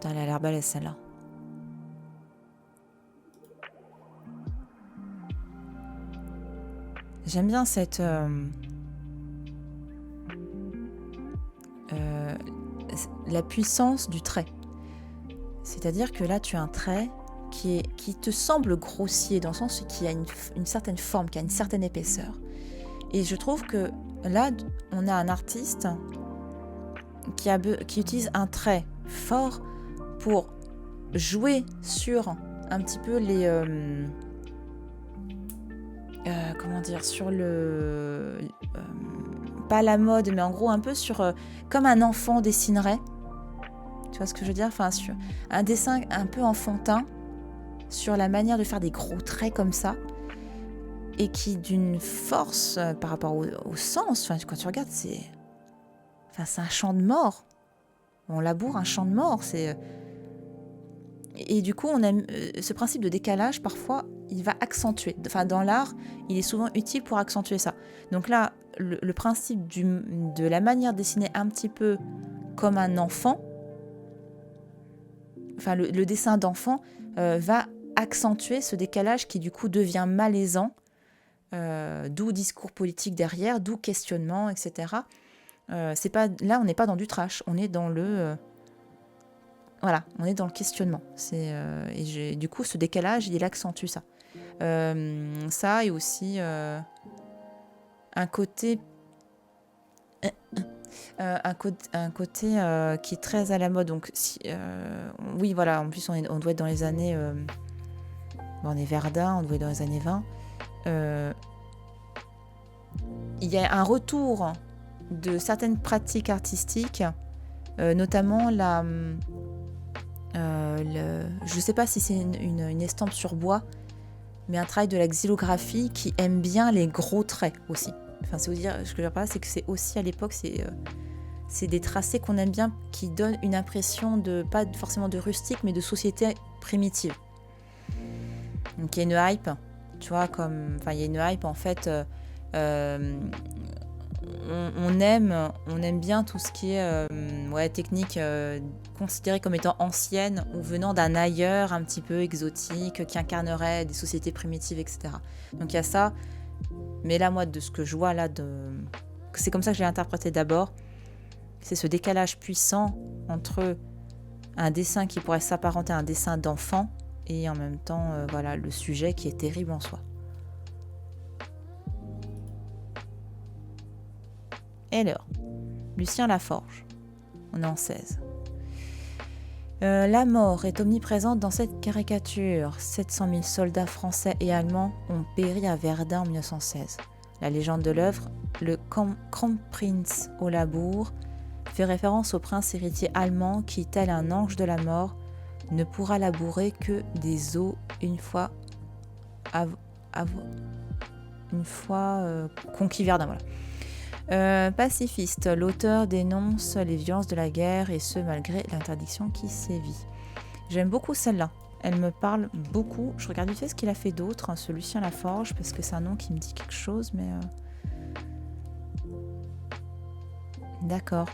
Putain, elle a l'air belle, celle-là. J'aime bien cette... la puissance du trait. C'est-à-dire que là, tu as un trait qui te semble grossier, dans le sens qui a une certaine forme, qui a une certaine épaisseur. Et je trouve que là, on a un artiste qui utilise un trait fort pour jouer sur un petit peu les... comment dire, sur le... pas la mode, mais en gros un peu sur... comme un enfant dessinerait. Tu vois ce que je veux dire? Enfin, sur un dessin un peu enfantin, sur la manière de faire des gros traits comme ça, et qui d'une force par rapport au sens, enfin, quand tu regardes, c'est un champ de mort. On laboure un champ de mort. Et du coup, on aime ce principe de décalage, parfois, il va accentuer. Enfin, dans l'art, il est souvent utile pour accentuer ça. Donc là, le principe de la manière de dessiner un petit peu comme un enfant, enfin, le dessin d'enfant va accentuer ce décalage qui, du coup, devient malaisant, d'où discours politique derrière, d'où questionnement, etc. Là, on n'est pas dans du trash, on est dans le... voilà, on est dans le questionnement. Du coup, ce décalage, il accentue ça. Ça et aussi un côté qui est très à la mode. Donc, oui, voilà, en plus, on doit être dans les années... on est Verdun, on doit être dans les années 20. Il y a un retour de certaines pratiques artistiques, notamment je ne sais pas si c'est une estampe sur bois, mais un travail de la xylographie qui aime bien les gros traits aussi. Enfin, c'est dire, ce que je veux dire par là, c'est que c'est aussi à l'époque, c'est des tracés qu'on aime bien, qui donnent une impression pas forcément de rustique, mais de société primitive. Donc il y a une hype, tu vois, il y a une hype en fait. On aime bien tout ce qui est technique considérée comme étant ancienne ou venant d'un ailleurs un petit peu exotique, qui incarnerait des sociétés primitives, etc. Donc il y a ça. Mais là, moi, de ce que je vois là, c'est comme ça que je l'ai interprété d'abord. C'est ce décalage puissant entre un dessin qui pourrait s'apparenter à un dessin d'enfant et en même temps, le sujet qui est terrible en soi. Et alors, Lucien Laforge, on est en 16. La mort est omniprésente dans cette caricature. 700 000 soldats français et allemands ont péri à Verdun en 1916. La légende de l'œuvre, le Kronprinz au Labour, fait référence au prince héritier allemand qui, tel un ange de la mort, ne pourra labourer que des os une fois conquis Verdun. Voilà. Pacifiste, l'auteur dénonce les violences de la guerre et ce malgré l'interdiction qui sévit. J'aime beaucoup celle-là, elle me parle beaucoup. Je regarde vite fait ce qu'il a fait d'autre, ce Lucien Laforge, parce que c'est un nom qui me dit quelque chose, mais... D'accord.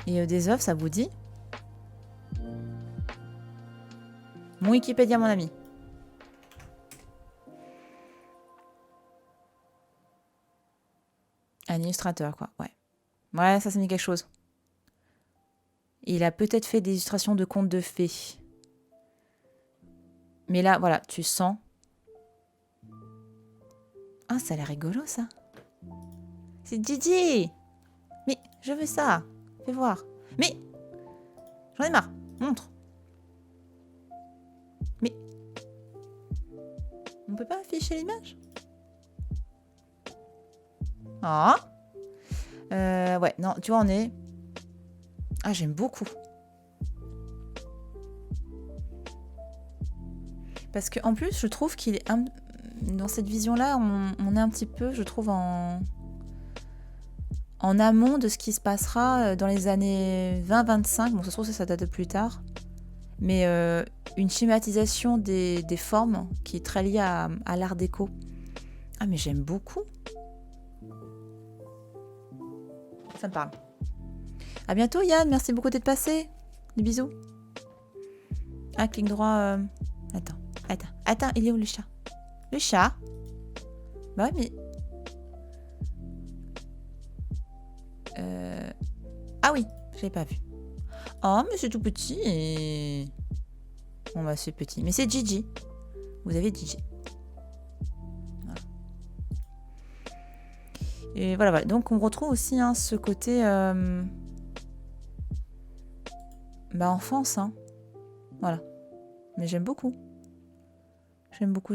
Et des œuvres, ça vous dit? Mon Wikipédia, mon ami. Un illustrateur, quoi, ouais. Ouais, ça me dit quelque chose. Il a peut-être fait des illustrations de contes de fées. Mais là, voilà, tu sens... Ah, ça a l'air rigolo, ça. C'est Gigi! Mais je veux ça. Fais voir. Mais j'en ai marre. Montre. Mais on peut pas afficher l'image? Ah. Ouais, non, tu vois, on est... Ah, j'aime beaucoup. Parce qu'en plus, je trouve qu'il est... Dans cette vision-là, on est un petit peu, je trouve, en amont de ce qui se passera dans les années 20-25. Bon, ça se trouve, ça date de plus tard. Mais une schématisation des formes qui est très liée à l'art déco. Ah, mais j'aime beaucoup. Ça me parle. À bientôt, Yann. Merci beaucoup d'être passé. Des bisous. Ah, clic droit. Attends, il est où le chat? Le chat? Bah ouais, mais... Ah oui, je l'ai pas vu. Oh, mais c'est tout petit. Bon, bah c'est petit. Mais c'est Gigi. Vous avez Gigi. Voilà. Et voilà. Donc on retrouve aussi hein, ce côté... Bah enfance, hein. Voilà. Mais j'aime beaucoup. J'aime beaucoup.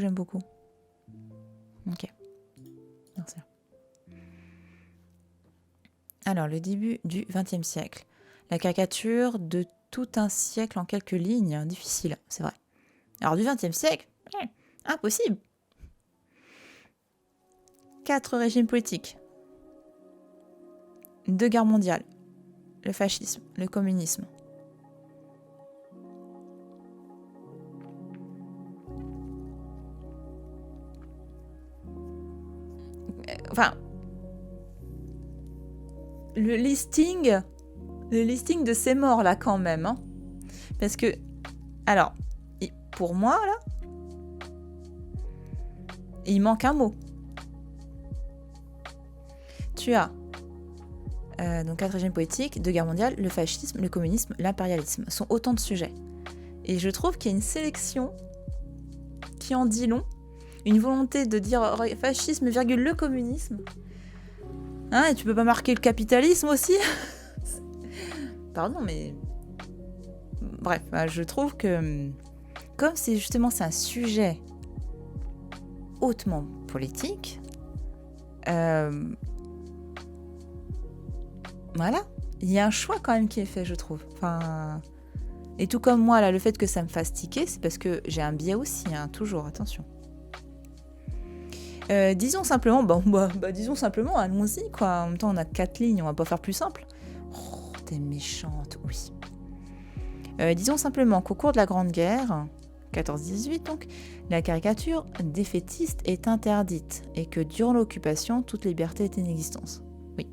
Ok. Merci. Alors, le début du XXe siècle. La caricature de tout un siècle en quelques lignes. Difficile, c'est vrai. Alors, du XXe siècle, impossible. 4 régimes politiques. 2 guerres mondiales. Le fascisme, le communisme. Enfin, le listing de ces morts là quand même, hein. Parce que, alors, pour moi là, il manque un mot. Tu as donc 4 régimes politiques, 2 guerres mondiales, le fascisme, le communisme, l'impérialisme. Sont autant de sujets. Et je trouve qu'il y a une sélection qui en dit long. Une volonté de dire fascisme, virgule, le communisme. Hein, et tu peux pas marquer le capitalisme aussi? Pardon, mais... Bref, je trouve que... Comme c'est justement c'est un sujet hautement politique, voilà, il y a un choix quand même qui est fait, je trouve. Enfin... Et tout comme moi, là, le fait que ça me fasse tiquer, c'est parce que j'ai un biais aussi, hein, toujours, attention. Disons simplement, disons simplement, allons-y, quoi. En même temps, on a 4 lignes, on va pas faire plus simple. Oh, t'es méchante, oui. Disons simplement qu'au cours de la Grande Guerre, 14-18 donc, la caricature défaitiste est interdite et que durant l'occupation, toute liberté est inexistence. Oui.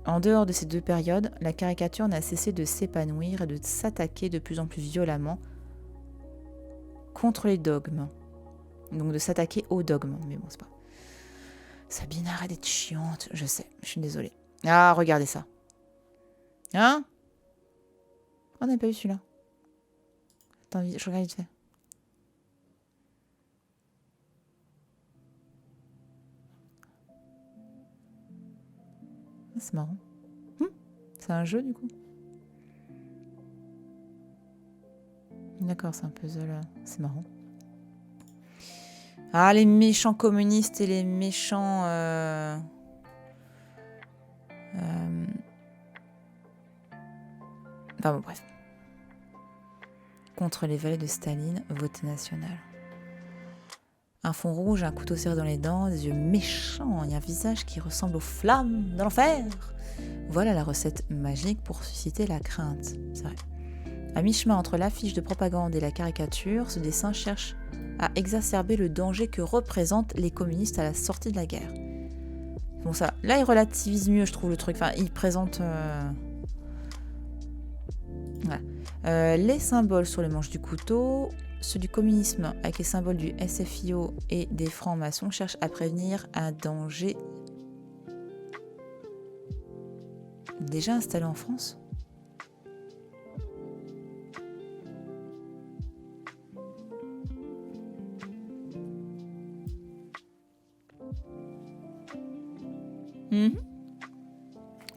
En dehors de ces 2 périodes, la caricature n'a cessé de s'épanouir et de s'attaquer de plus en plus violemment contre les dogmes. Donc de s'attaquer aux dogmes. Mais bon, c'est pas... Sabine, arrête d'être chiante. Je sais, je suis désolée. Ah, regardez ça. Hein? On n'a pas vu celui-là. Attends, je regarde vite fait. Ah, c'est marrant. C'est un jeu, du coup. D'accord, c'est un puzzle. C'est marrant. Ah, les méchants communistes et les méchants... Enfin bon, bref. Contre les valets de Staline, vote national. Un fond rouge, un couteau serré dans les dents, des yeux méchants et un visage qui ressemble aux flammes de l'enfer. Voilà la recette magique pour susciter la crainte. C'est vrai. À mi-chemin entre l'affiche de propagande et la caricature, ce dessin cherche à exacerber le danger que représentent les communistes à la sortie de la guerre. Bon, ça, là, il relativise mieux, je trouve, le truc. Enfin, il présente... Voilà. Les symboles sur les manches du couteau, ceux du communisme avec les symboles du SFIO et des francs-maçons cherchent à prévenir un danger déjà installé en France.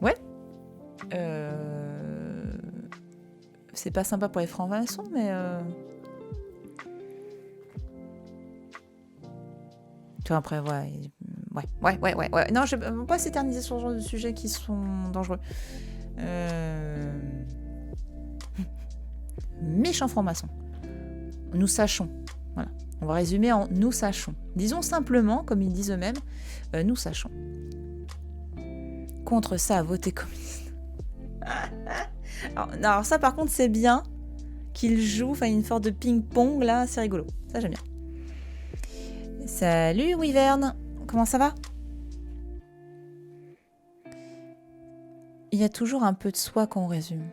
Ouais. C'est pas sympa pour les francs-maçons, mais... Tu vois, après, ouais. Non, je ne vais pas s'éterniser sur ce genre de sujets qui sont dangereux. Méchant franc-maçon. Nous sachons. Voilà. On va résumer en nous sachons. Disons simplement, comme ils disent eux-mêmes, nous sachons. Contre ça, voter communiste. alors ça, par contre, c'est bien qu'ils jouent une sorte de ping-pong, là, c'est rigolo. Ça, j'aime bien. Salut, Wyvern. Comment ça va? Il y a toujours un peu de soi qu'on résume.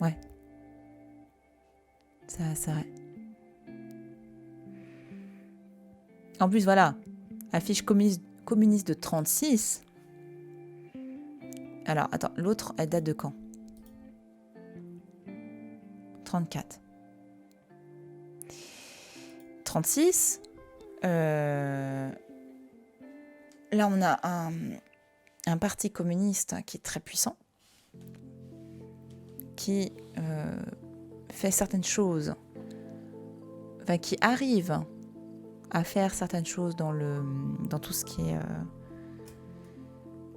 Ouais. Ça, c'est vrai. En plus, voilà. Affiche communiste de 36. Alors, attends, l'autre, elle date de quand? 34. 36. Là, on a un parti communiste qui est très puissant, qui fait certaines choses, enfin, qui arrive à faire certaines choses dans tout ce qui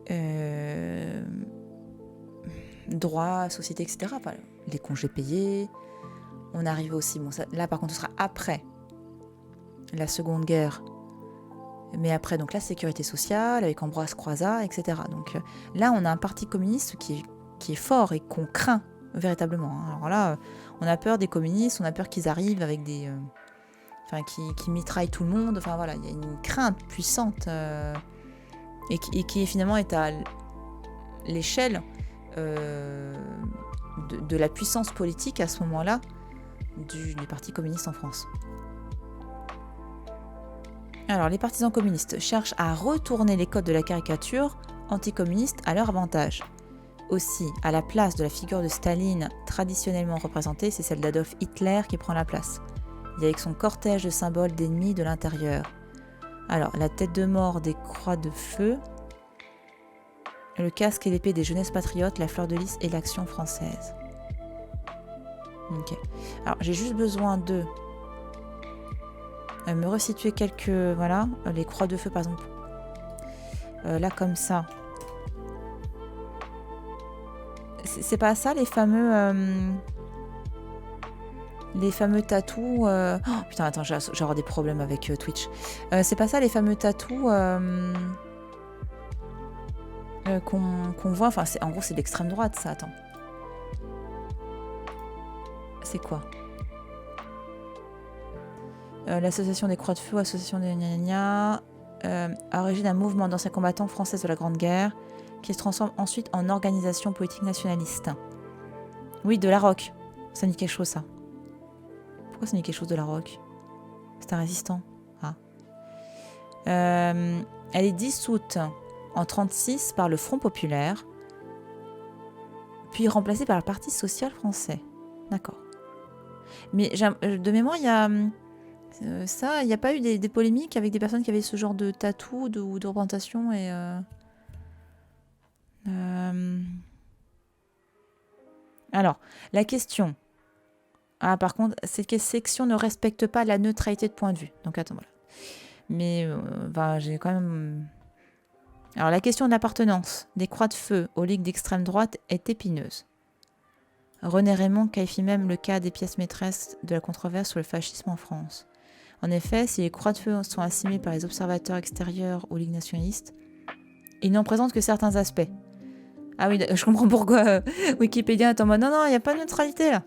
est droit, société, etc. Enfin, les congés payés. On arrive aussi, bon, ça, là par contre ce sera après la Seconde Guerre, mais après donc la sécurité sociale avec Ambroise Croizat, etc. Donc là on a un parti communiste qui est fort et qu'on craint véritablement. Hein. Alors là, on a peur des communistes, on a peur qu'ils arrivent avec des... enfin, qui mitraillent tout le monde. Enfin voilà, il y a une crainte puissante et qui finalement est à l'échelle de la puissance politique à ce moment-là du Parti communiste en France. Alors, les partisans communistes cherchent à retourner les codes de la caricature anticommuniste à leur avantage. Aussi, à la place de la figure de Staline traditionnellement représentée, c'est celle d'Adolf Hitler qui prend la place. Et avec son cortège de symboles d'ennemis de l'intérieur. Alors, la tête de mort des croix de feu, le casque et l'épée des jeunesses patriotes, la fleur de lys et l'action française. Ok. Alors, j'ai juste besoin de me resituer quelques... Voilà, les croix de feu par exemple. Là, comme ça. C'est pas ça les fameux... les fameux tatous... Oh, putain, attends, j'aurai des problèmes avec Twitch. C'est pas ça les fameux tatous qu'on voit... Enfin, en gros, c'est l'extrême droite, ça, attends. C'est quoi? L'association des Croix de Feu, association des gna à origine d'un mouvement d'anciens combattants français de la Grande Guerre qui se transforme ensuite en organisation politique nationaliste. Oui, de la ROC. Ça me dit quelque chose, ça. Pourquoi ça me dit quelque chose de la ROC? C'est un résistant. Ah. Elle est dissoute en 1936 par le Front populaire, puis remplacée par le Parti social français. D'accord. Mais de mémoire, il y a... ça, il n'y a pas eu des polémiques avec des personnes qui avaient ce genre de tatou ou de représentation et... Alors, la question. Ah, par contre, cette section ne respecte pas la neutralité de point de vue. Donc, attends, voilà. Mais, j'ai quand même... Alors, la question d'appartenance des croix de feu aux ligues d'extrême droite est épineuse. René Raymond qualifie même le cas des pièces maîtresses de la controverse sur le fascisme en France. En effet, si les croix de feu sont assimilées par les observateurs extérieurs aux ligues nationalistes, ils n'en présentent que certains aspects. Ah oui, je comprends pourquoi Wikipédia est en mode non, il n'y a pas de neutralité là.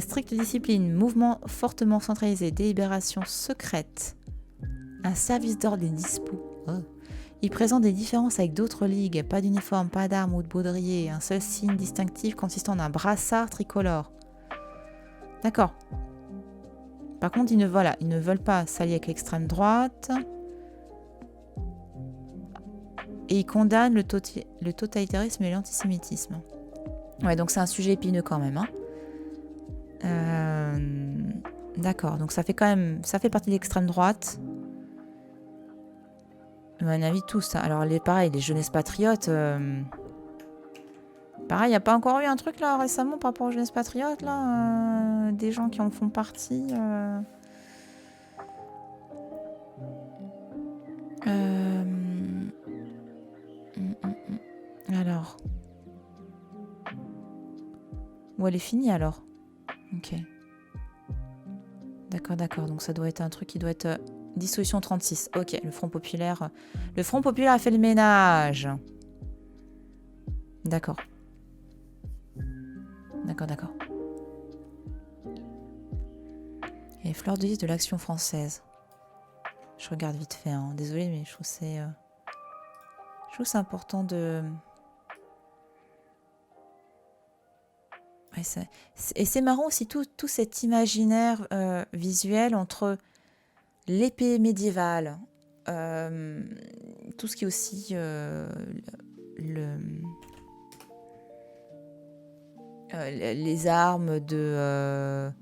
Stricte discipline, mouvement fortement centralisé, délibération secrète, un service d'ordre est dispo. Oh. Il présente des différences avec d'autres ligues, pas d'uniforme, pas d'armes ou de baudrier, un seul signe distinctif consistant en un brassard tricolore. D'accord. Par contre, ils ne veulent pas s'allier avec l'extrême droite. Et ils condamnent le totalitarisme et l'antisémitisme. Ouais, donc c'est un sujet épineux quand même. Hein. D'accord, donc ça fait partie de l'extrême droite. À mon avis, tous. Alors, pareil, les jeunesses patriotes. Pareil, il n'y a pas encore eu un truc là récemment par rapport aux jeunesses patriotes, là des gens qui en font partie. Alors. Ou elle est finie alors? Ok. D'accord. Donc ça doit être un truc qui doit être... Dissolution 36. Ok, le Front populaire. Le Front populaire a fait le ménage. D'accord. Et fleur de lys de l'Action française. Je regarde vite fait. Hein. Désolée, mais je trouve que c'est important de Ouais, et c'est marrant aussi tout cet imaginaire visuel entre l'épée médiévale, euh, tout ce qui est aussi le, les armes de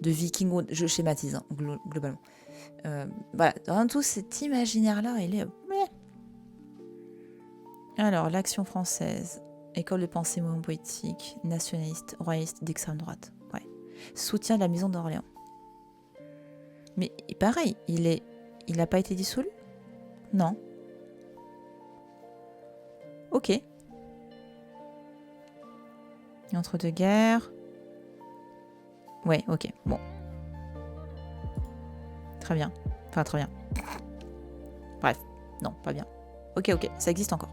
vikings, je schématise hein, globalement. Voilà, dans tout cet imaginaire-là, il est... Alors, l'Action française, école de pensée mouvement politique, nationaliste, royaliste, d'extrême droite. Ouais. Soutien de la maison d'Orléans. Mais pareil, il n'a pas été dissolu? Non. Ok. Entre-deux-guerres. Ouais, ok. Bon. Très bien. Enfin, très bien. Bref. Non, pas bien. Ok, ça existe encore.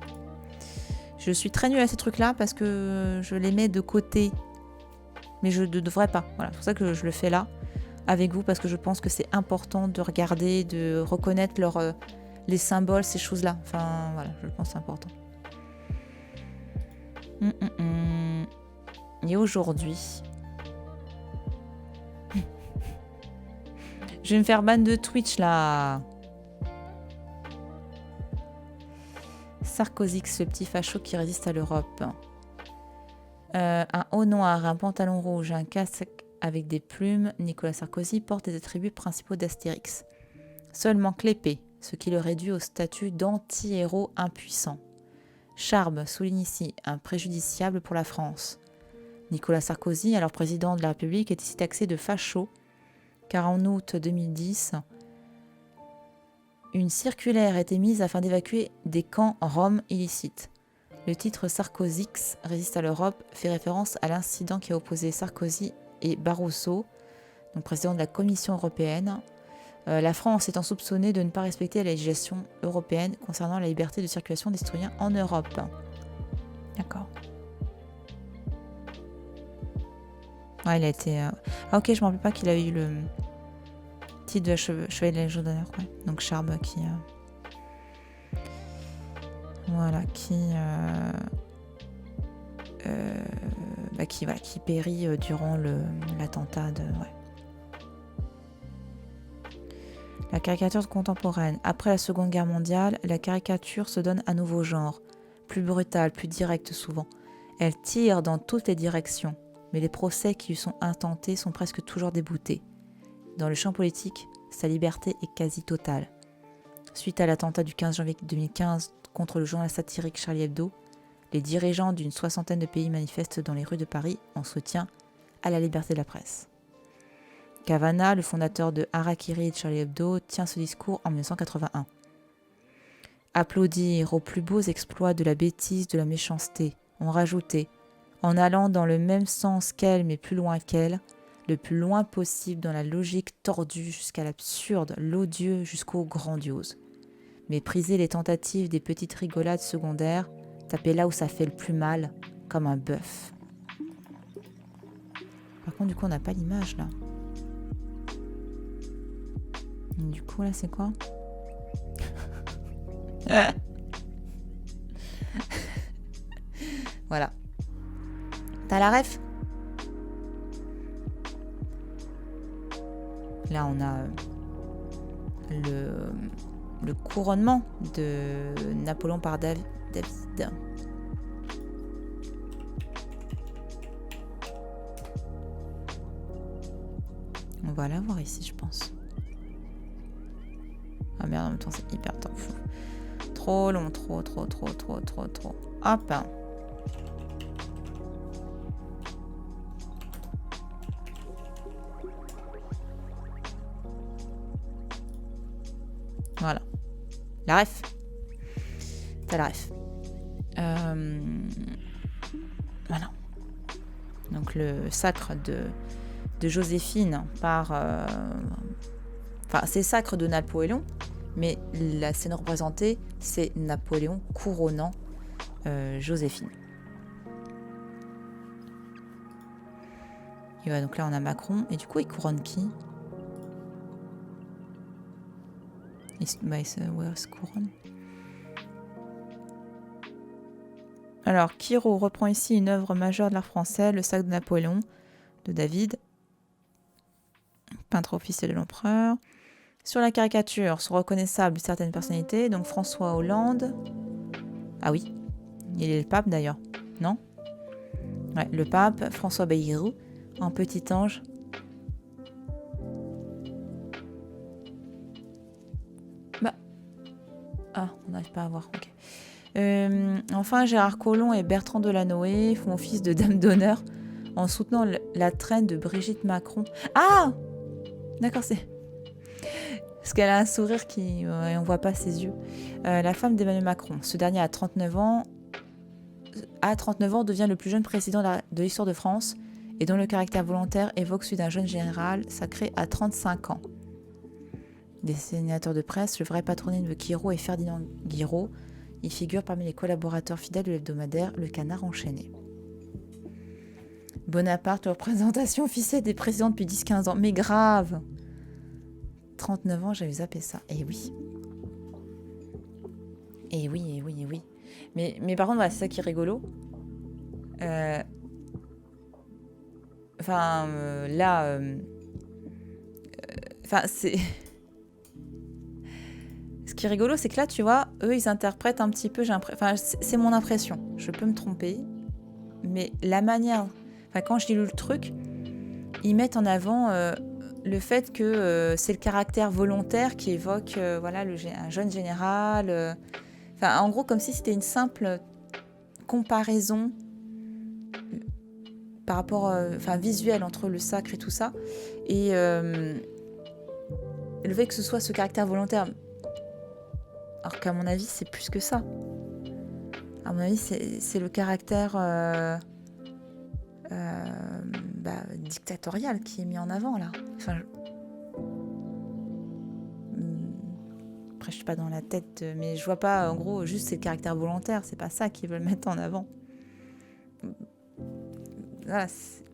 Je suis très nulle à ces trucs-là parce que je les mets de côté. Mais je ne devrais pas. Voilà, c'est pour ça que je le fais là, avec vous, parce que je pense que c'est important de regarder, de reconnaître les symboles, ces choses-là. Enfin, voilà, je pense que c'est important. Et aujourd'hui... je vais me faire ban de Twitch, là. Sarkozy, ce petit facho qui résiste à l'Europe. Un haut noir, un pantalon rouge, un casque avec des plumes, Nicolas Sarkozy porte les attributs principaux d'Astérix. Seulement l'épée, ce qui le réduit au statut d'anti-héros impuissant. Charbe souligne ici un préjudiciable pour la France. Nicolas Sarkozy, alors président de la République, est ici taxé de facho, car en août 2010, une circulaire a été mise afin d'évacuer des camps roms illicites. Le titre Sarkozix résiste à l'Europe fait référence à l'incident qui a opposé Sarkozy et Barroso, donc président de la Commission européenne. La France étant soupçonnée de ne pas respecter la législation européenne concernant la liberté de circulation des citoyens en Europe. D'accord. Ah, il a été... Ah ok, je ne me rappelle pas qu'il a eu le titre de chevalier de la Légion d'honneur. Ouais. Donc Charbe qui... Voilà, qui périt durant l'attentat de... Ouais. La caricature contemporaine. Après la Seconde Guerre mondiale, la caricature se donne un nouveau genre, plus brutale, plus directe souvent. Elle tire dans toutes les directions, mais les procès qui lui sont intentés sont presque toujours déboutés. Dans le champ politique, sa liberté est quasi totale. Suite à l'attentat du 15 janvier 2015 contre le journal satirique Charlie Hebdo, les dirigeants d'une 60aine de pays manifestent dans les rues de Paris en soutien à la liberté de la presse. Cavana, le fondateur de Harakiri et de Charlie Hebdo, tient ce discours en 1981. Applaudir aux plus beaux exploits de la bêtise, de la méchanceté, ont rajouté, en allant dans le même sens qu'elle mais plus loin qu'elle, le plus loin possible dans la logique tordue jusqu'à l'absurde, l'odieux jusqu'au grandiose. Mépriser les tentatives des petites rigolades secondaires, taper là où ça fait le plus mal, comme un bœuf. Par contre, du coup, on n'a pas l'image, là. Du coup, là, c'est quoi? Voilà. T'as la ref? Là, on a le couronnement de Napoléon par David. On va la voir ici, je pense. Ah merde, en même temps, c'est hyper temps fou. Trop long, trop. Hop. Voilà. La ref. T'as la ref. Voilà. Donc le sacre de Joséphine par... Enfin, c'est sacre de Napoléon, mais la scène représentée, c'est Napoléon couronnant Joséphine. Et voilà, donc là, on a Macron. Et du coup, il couronne qui? Il se couronne. Alors, Kirot reprend ici une œuvre majeure de l'art français, Le sac de Napoléon, de David, peintre officiel de l'empereur. Sur la caricature sont reconnaissables certaines personnalités, donc François Hollande. Ah oui, il est le pape d'ailleurs, non? Ouais, le pape, François Bayrou, en petit ange. Bah. Ah, on n'arrive pas à voir, ok. Enfin, Gérard Collomb et Bertrand Delanoë font office de dame d'honneur en soutenant la traîne de Brigitte Macron. Ah! D'accord, c'est... Parce qu'elle a un sourire qui... Ouais, on voit pas ses yeux. La femme d'Emmanuel Macron. Ce dernier a 39 ans. À 39 ans, devient le plus jeune président de l'histoire de France et dont le caractère volontaire évoque celui d'un jeune général sacré à 35 ans. Dessinateur de presse, le vrai patronyme de Kirot est Ferdinand Guiraud. Il figure parmi les collaborateurs fidèles de l'hebdomadaire Le Canard enchaîné. Bonaparte, représentation officielle des présidents depuis 10-15 ans. Mais grave! 39 ans, j'avais zappé ça. Et oui. Et oui, et oui, et oui. Mais par contre, voilà, c'est ça qui est rigolo. C'est... Ce qui est rigolo, c'est que là, tu vois, eux, ils interprètent un petit peu... c'est mon impression. Je peux me tromper. Mais la manière... Enfin, quand je lis le truc, ils mettent en avant le fait que c'est le caractère volontaire qui évoque un jeune général... en gros, comme si c'était une simple comparaison par rapport, visuelle entre le sacre et tout ça. Et le fait que ce soit ce caractère volontaire, alors qu'à mon avis, c'est plus que ça. À mon avis, c'est le caractère dictatorial qui est mis en avant, là. Après, je suis pas dans la tête, mais je vois pas, en gros, juste c'est le caractère volontaire. C'est pas ça qu'ils veulent mettre en avant. Voilà, c'est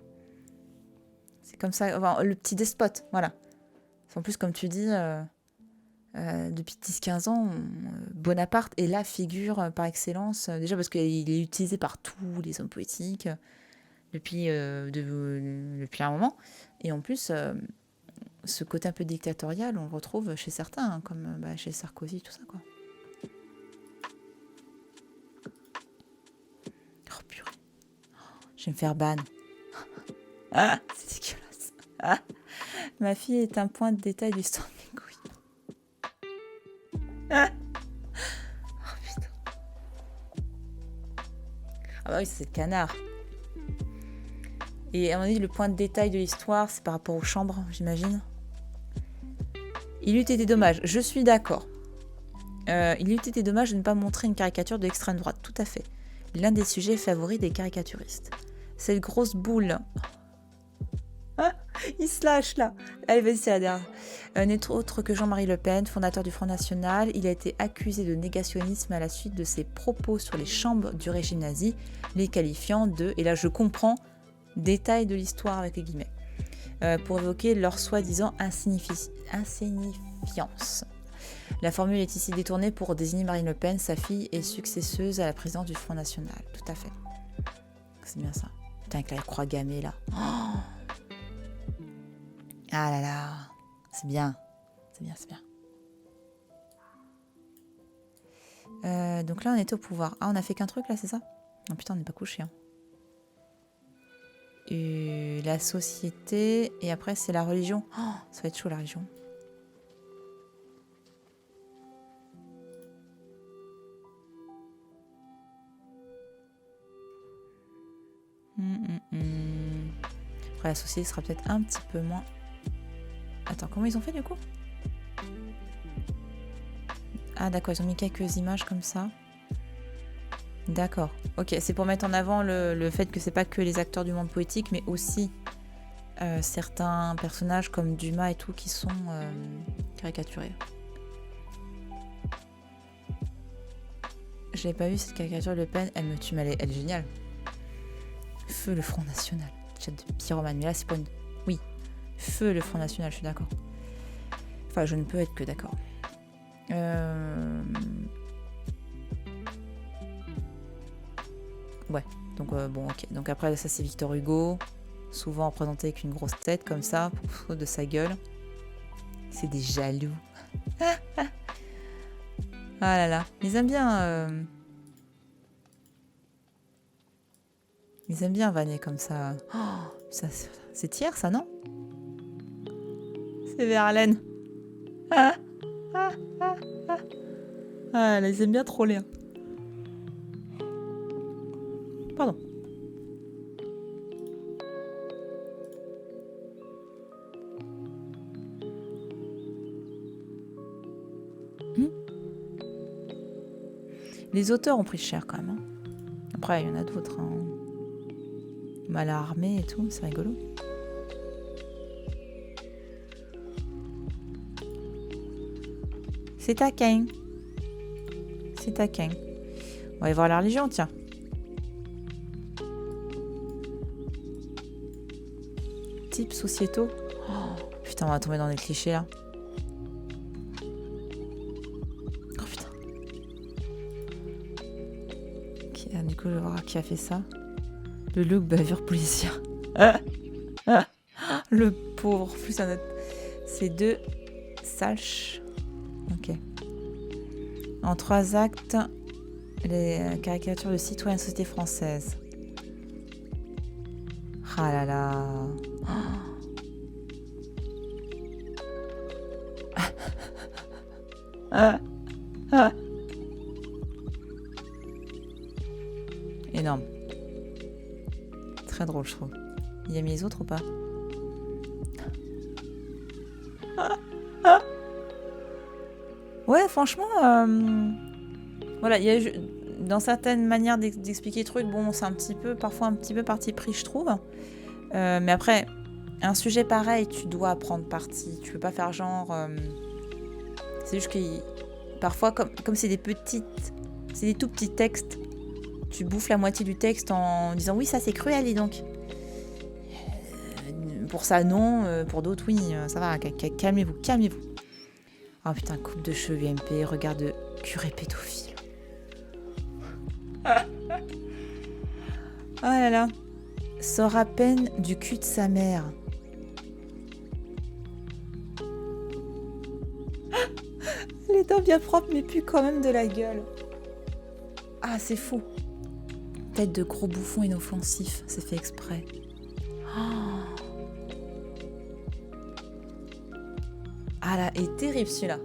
comme ça. Enfin, le petit despote, voilà. En plus, comme tu dis, depuis 10-15 ans, Bonaparte est la figure par excellence. Déjà parce qu'il est utilisé par tous les hommes politiques depuis un moment. Et en plus, ce côté un peu dictatorial, on le retrouve chez certains, hein, comme chez Sarkozy, tout ça, quoi. Oh purée. Je vais me faire ban. Ah, c'est dégueulasse. Ah. Ma fille est un point de détail du stand de mes couilles. Ah. Oh putain. Ah bah oui, c'est le canard. Et à mon avis, le point de détail de l'histoire, c'est par rapport aux chambres, j'imagine. Il eût été dommage, je suis d'accord. Il eût été dommage de ne pas montrer une caricature de l'extrême droite, tout à fait. L'un des sujets favoris des caricaturistes. Cette grosse boule. Ah, il se lâche là. Allez, vas-y, c'est la dernière. N'est autre que Jean-Marie Le Pen, fondateur du Front National. Il a été accusé de négationnisme à la suite de ses propos sur les chambres du régime nazi, les qualifiant de, et là je comprends, détails de l'histoire avec les guillemets, pour évoquer leur soi-disant insignifiance. La formule est ici détournée pour désigner Marine Le Pen, sa fille et successeuse à la présidence du Front National. Tout à fait. C'est bien ça. Putain, avec la croix gammée là. Oh, ah là là. C'est bien. C'est bien, c'est bien. Donc là, on était au pouvoir. Ah, on a fait qu'un truc là, c'est ça? Non, putain, on n'est pas couché. Hein. La société. Et après, c'est la religion. Oh, ça va être chaud, la religion. Après, la société sera peut-être un petit peu moins... Attends, comment ils ont fait du coup? Ah d'accord, ils ont mis quelques images comme ça. D'accord. Ok, c'est pour mettre en avant le fait que c'est pas que les acteurs du monde poétique, mais aussi certains personnages comme Dumas et tout qui sont caricaturés. Je l'ai pas vu cette caricature de Le Pen, elle me tue, mais elle est géniale. Feu le Front National. Chat de pyromane, mais là c'est pas une... Oui, feu le Front National, je suis d'accord. Enfin, je ne peux être que d'accord. Ouais, donc bon, ok. Donc après, ça, c'est Victor Hugo. Souvent représenté avec une grosse tête, comme ça, pour foutre de sa gueule. C'est des jaloux. Ah là là. Ils aiment bien... Ils aiment bien vanner comme ça. Oh, ça c'est tiers, ça, non? C'est Verlaine. Ah, ah, ah, ah. Ah là, ils aiment bien troller. Hein. Pardon. Les auteurs ont pris cher quand même. Hein. Après, il y en a d'autres. Hein. Mal armés et tout, c'est rigolo. C'est taquin. C'est taquin. On va aller voir la religion, tiens. Types sociétaux. Oh, putain, on va tomber dans des clichés là. Oh putain. Du coup, je vais voir qui a fait ça. Le look bavure policière. Le pauvre. Plus un autre. C'est deux Salch. Ok. En 3 actes, les caricatures de citoyens de société française. Ah là là. Énorme. Très drôle, je trouve. Il y a mis les autres ou pas? Ouais, franchement, voilà, il y a, dans certaines manières d'expliquer le truc, bon, c'est parfois un petit peu parti pris, je trouve. Mais après, un sujet pareil, tu dois prendre parti. Tu peux pas faire genre... c'est juste que parfois, comme c'est des tout petits textes, tu bouffes la moitié du texte en disant oui, ça c'est cruel, et donc. Pour ça, non. Pour d'autres, oui, ça va. Calmez-vous, calmez-vous. Oh putain, coupe de cheveux UMP, regard de curé pédophile. Oh là là. Sort à peine du cul de sa mère. Les dents bien propres, mais plus quand même de la gueule. Ah, c'est fou. Tête de gros bouffon inoffensif, c'est fait exprès. Oh. Ah là, est terrible celui-là.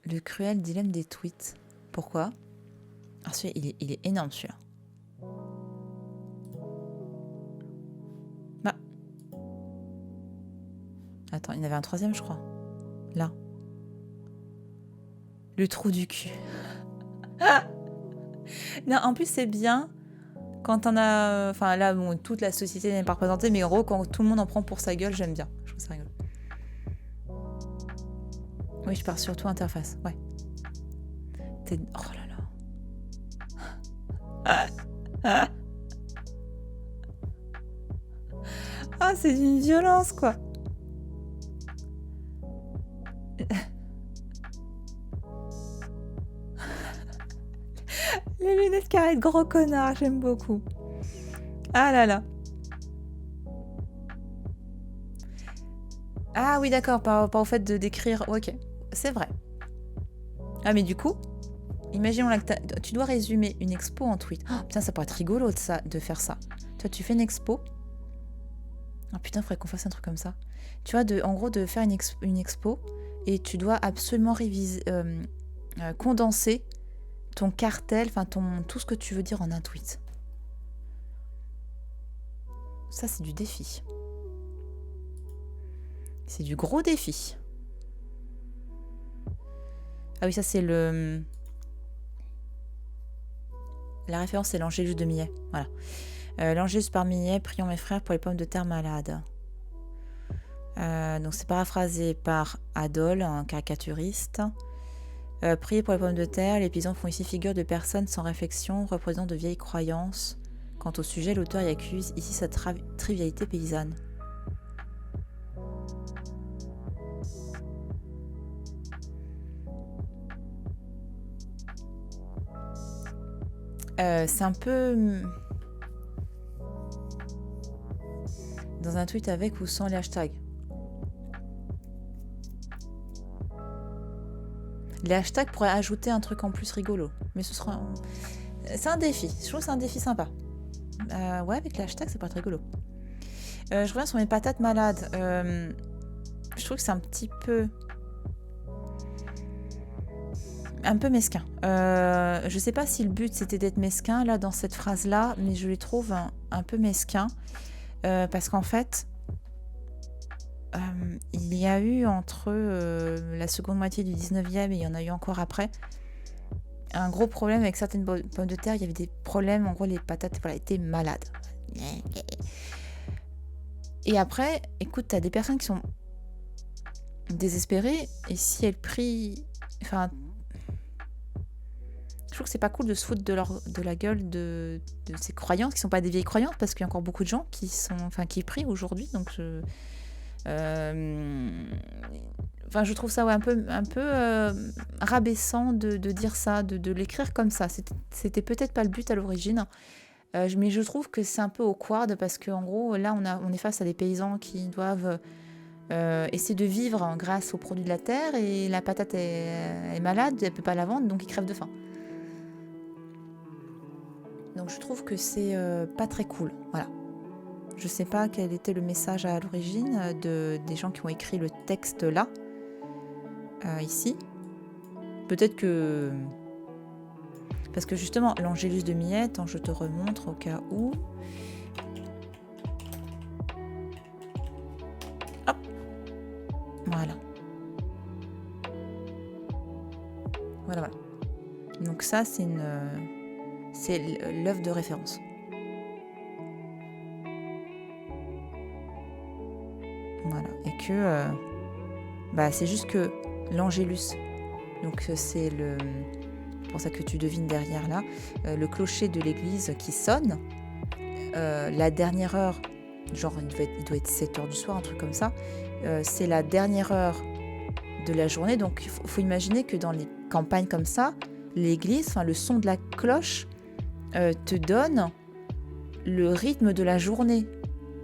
Le cruel dilemme des tweets. Pourquoi? Alors celui-là, il est énorme celui-là. Bah. Attends, il y en avait un troisième, je crois. Là. Le trou du cul. Non, en plus, c'est bien quand on a... Enfin, là, bon, toute la société n'est pas représentée, mais en gros, quand tout le monde en prend pour sa gueule, j'aime bien. Je trouve ça rigolo. Oui, je pars surtout interface. Ouais. Oh là là. Ah, c'est d'une violence, quoi. Les lunettes carrées de gros connard, j'aime beaucoup. Ah là là. Ah oui, d'accord, pas au fait de décrire... Ok, c'est vrai. Ah, mais du coup, imaginons là que tu dois résumer une expo en tweet. Oh, putain, ça pourrait être rigolo de faire ça. Toi, tu fais une expo. Oh putain, il faudrait qu'on fasse un truc comme ça. Tu vois, en gros, de faire une expo et tu dois absolument réviser, condenser ton cartel, enfin tout ce que tu veux dire en un tweet. Ça, c'est du défi. C'est du gros défi. Ah oui, ça c'est le... La référence, c'est l'Angélus de Millet. Voilà. L'Angélus par Millet, prions mes frères pour les pommes de terre malades. Donc c'est paraphrasé par Adol, un caricaturiste. Priez pour les pommes de terre, les paysans font ici figure de personnes sans réflexion, représentant de vieilles croyances. Quant au sujet, l'auteur y accuse ici sa trivialité paysanne. C'est un peu dans un tweet avec ou sans les hashtags. Les hashtags pourraient ajouter un truc en plus rigolo. Mais ce sera... C'est un défi. Je trouve que c'est un défi sympa. Ouais, avec les hashtags, ça pourrait être rigolo. Je reviens sur mes patates malades. Je trouve que c'est un petit peu... Un peu mesquin. Je sais pas si le but c'était d'être mesquin là dans cette phrase-là, mais je les trouve un peu mesquins. Parce qu'en fait... il y a eu entre la seconde moitié du 19e et il y en a eu encore après un gros problème avec certaines pommes de terre. Il y avait des problèmes, en gros les patates étaient malades. Et après, écoute, t'as des personnes qui sont désespérées et si elles prient... Enfin, je trouve que c'est pas cool de se foutre de la gueule de ces croyances qui sont pas des vieilles croyances parce qu'il y a encore beaucoup de gens qui prient aujourd'hui. Donc je trouve ça un peu rabaissant de dire ça, de l'écrire comme ça. C'était peut-être pas le but à l'origine, mais je trouve que c'est un peu awkward parce qu'en gros, là, on est face à des paysans qui doivent essayer de vivre grâce aux produits de la terre et la patate est malade, elle peut pas la vendre, donc ils crèvent de faim. Donc je trouve que c'est pas très cool. Voilà. Je sais pas quel était le message à l'origine des gens qui ont écrit le texte là, ici. Peut-être que... Parce que justement, l'Angélus de Miette, je te remontre au cas où... Hop. Voilà. Voilà. Donc ça, c'est l'œuvre de référence. Voilà. Et que... c'est juste que l'Angélus, donc c'est pour ça que tu devines derrière là, le clocher de l'église qui sonne, la dernière heure, genre il doit être 7h du soir, un truc comme ça, c'est la dernière heure de la journée, donc il faut imaginer que dans les campagnes comme ça, l'église, le son de la cloche te donne le rythme de la journée.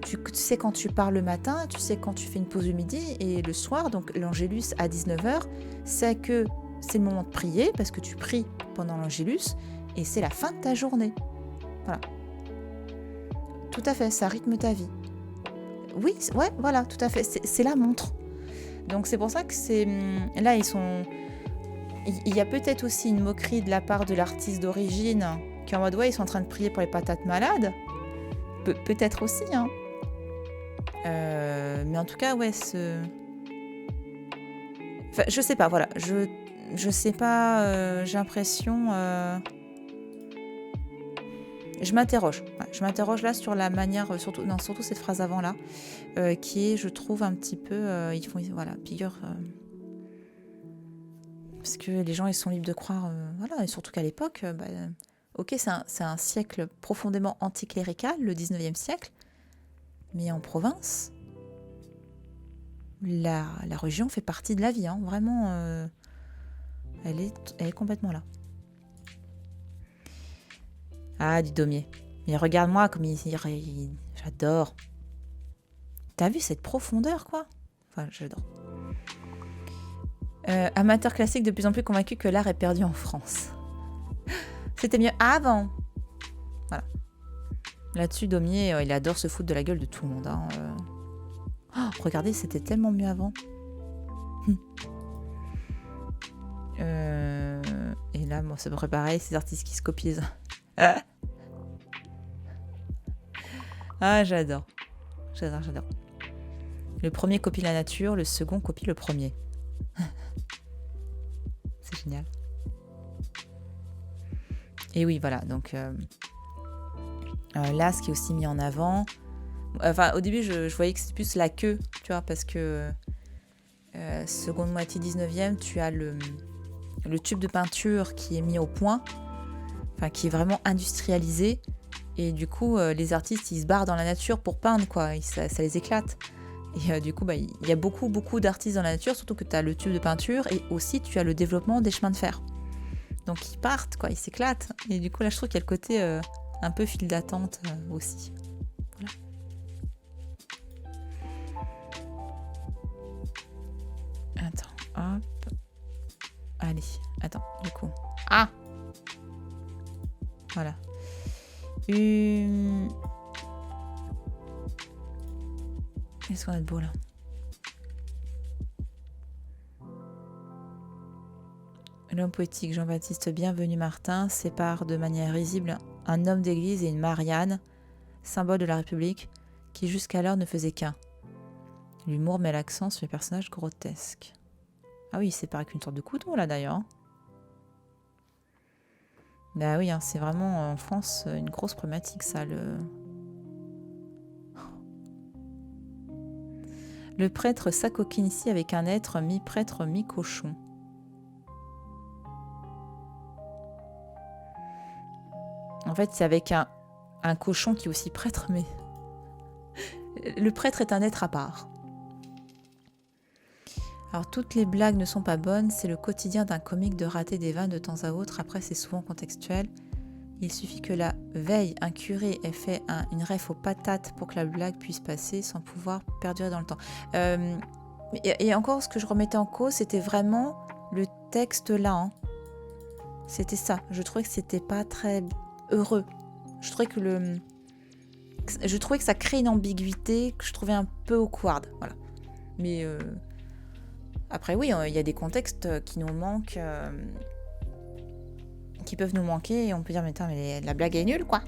Tu sais quand tu pars le matin, tu sais quand tu fais une pause de midi et le soir, donc l'Angélus à 19h, c'est que c'est le moment de prier parce que tu pries pendant l'Angélus et c'est la fin de ta journée. Voilà. Tout à fait, ça rythme ta vie. Oui, ouais, voilà, tout à fait, c'est la montre. Donc c'est pour ça que c'est... Là, il y a peut-être aussi une moquerie de la part de l'artiste d'origine qui est en mode, ouais, ils sont en train de prier pour les patates malades. Peut-être aussi, hein. Mais en tout cas, ouais, je sais pas, voilà. Je sais pas, j'ai l'impression... Je m'interroge. Ouais, je m'interroge là sur la manière, surtout cette phrase avant là, qui est, je trouve, un petit peu... ils font, voilà, figure... parce que les gens, ils sont libres de croire... voilà, et surtout qu'à l'époque... ok, c'est un siècle profondément anticlérical, le 19e siècle, mais en province, la religion fait partie de la vie, hein, vraiment, elle est complètement là. Ah, du Daumier. Mais regarde-moi comme j'adore. T'as vu cette profondeur, quoi? Enfin, j'adore. Amateur classique de plus en plus convaincu que l'art est perdu en France. C'était mieux avant. Voilà. Là-dessus, Daumier, il adore se foutre de la gueule de tout le monde. Hein. Oh, regardez, c'était tellement mieux avant. Et là, bon, c'est à peu près pareil, ces artistes qui se copient les uns. Ah, j'adore. J'adore. Le premier copie la nature, le second copie le premier. C'est génial. Et oui, voilà, donc là, ce qui est aussi mis en avant... Enfin, au début, je voyais que c'était plus la queue, tu vois, parce que seconde moitié 19e, tu as le tube de peinture qui est mis au point, enfin, qui est vraiment industrialisé, et du coup, les artistes, ils se barrent dans la nature pour peindre, quoi, et ça les éclate. Et du coup, il y a beaucoup d'artistes dans la nature, surtout que tu as le tube de peinture, et aussi tu as le développement des chemins de fer. Donc ils partent, quoi, ils s'éclatent. Et du coup, là, je trouve qu'il y a le côté un peu file d'attente aussi. Voilà. Attends, hop. Allez, attends, du coup. Ah! Voilà. Qu'est-ce qu'on a de beau, là? L'homme poétique Jean-Baptiste Bienvenu Martin sépare de manière risible un homme d'église et une Marianne, symbole de la République, qui jusqu'alors ne faisait qu'un. L'humour met l'accent sur les personnages grotesques. Ah oui, il sépare avec une sorte de couteau là d'ailleurs. Bah oui, hein, c'est vraiment en France une grosse problématique ça. Le prêtre s'acoquine ici avec un être mi-prêtre, mi-cochon. En fait, c'est avec un cochon qui est aussi prêtre, mais le prêtre est un être à part. Alors, toutes les blagues ne sont pas bonnes, c'est le quotidien d'un comique de rater des vannes de temps à autre, après c'est souvent contextuel. Il suffit que la veille, un curé ait fait une ref aux patates pour que la blague puisse passer sans pouvoir perdurer dans le temps. Et encore, ce que je remettais en cause, c'était vraiment le texte là. Hein. C'était ça. Je trouvais que c'était pas très heureux. Je trouvais que ça crée une ambiguïté que je trouvais un peu awkward. Voilà. Mais après, oui, il y a des contextes qui nous manquent, qui peuvent nous manquer, et on peut dire, mais la blague est nulle, quoi.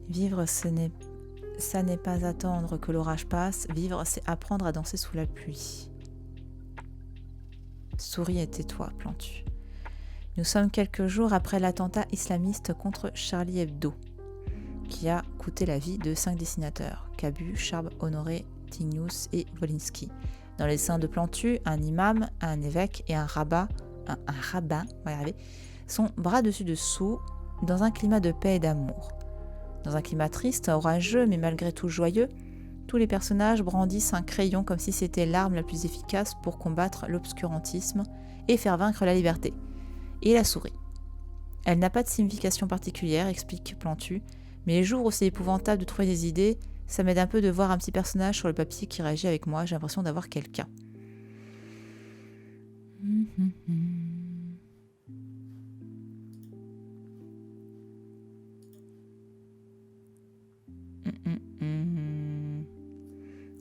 Vivre, ça n'est pas attendre que l'orage passe. Vivre, c'est apprendre à danser sous la pluie. Souris et tais-toi, Plantu. Nous sommes quelques jours après l'attentat islamiste contre Charlie Hebdo, qui a coûté la vie de 5 dessinateurs, Cabu, Charb, Honoré, Tignous et Wolinski. Dans les dessins de Plantu, un imam, un évêque et un rabbin, on va y arriver, sont bras dessus dessous dans un climat de paix et d'amour. Dans un climat triste, orageux, mais malgré tout joyeux, tous les personnages brandissent un crayon comme si c'était l'arme la plus efficace pour combattre l'obscurantisme et faire vaincre la liberté. Et la souris. Elle n'a pas de signification particulière, explique Plantu, mais les jours où c'est épouvantable de trouver des idées, ça m'aide un peu de voir un petit personnage sur le papier qui réagit avec moi, j'ai l'impression d'avoir quelqu'un.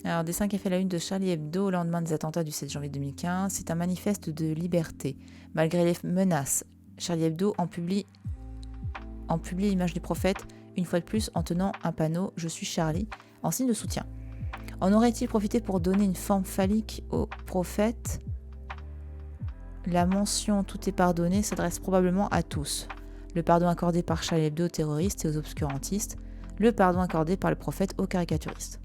Alors, dessin qui a fait la une de Charlie Hebdo au lendemain des attentats du 7 janvier 2015, c'est un manifeste de liberté. Malgré les menaces, Charlie Hebdo en publie l'image du prophète, une fois de plus en tenant un panneau « Je suis Charlie » en signe de soutien. En aurait-il profité pour donner une forme phallique au prophète ? La mention « Tout est pardonné » s'adresse probablement à tous. Le pardon accordé par Charlie Hebdo aux terroristes et aux obscurantistes, le pardon accordé par le prophète aux caricaturistes.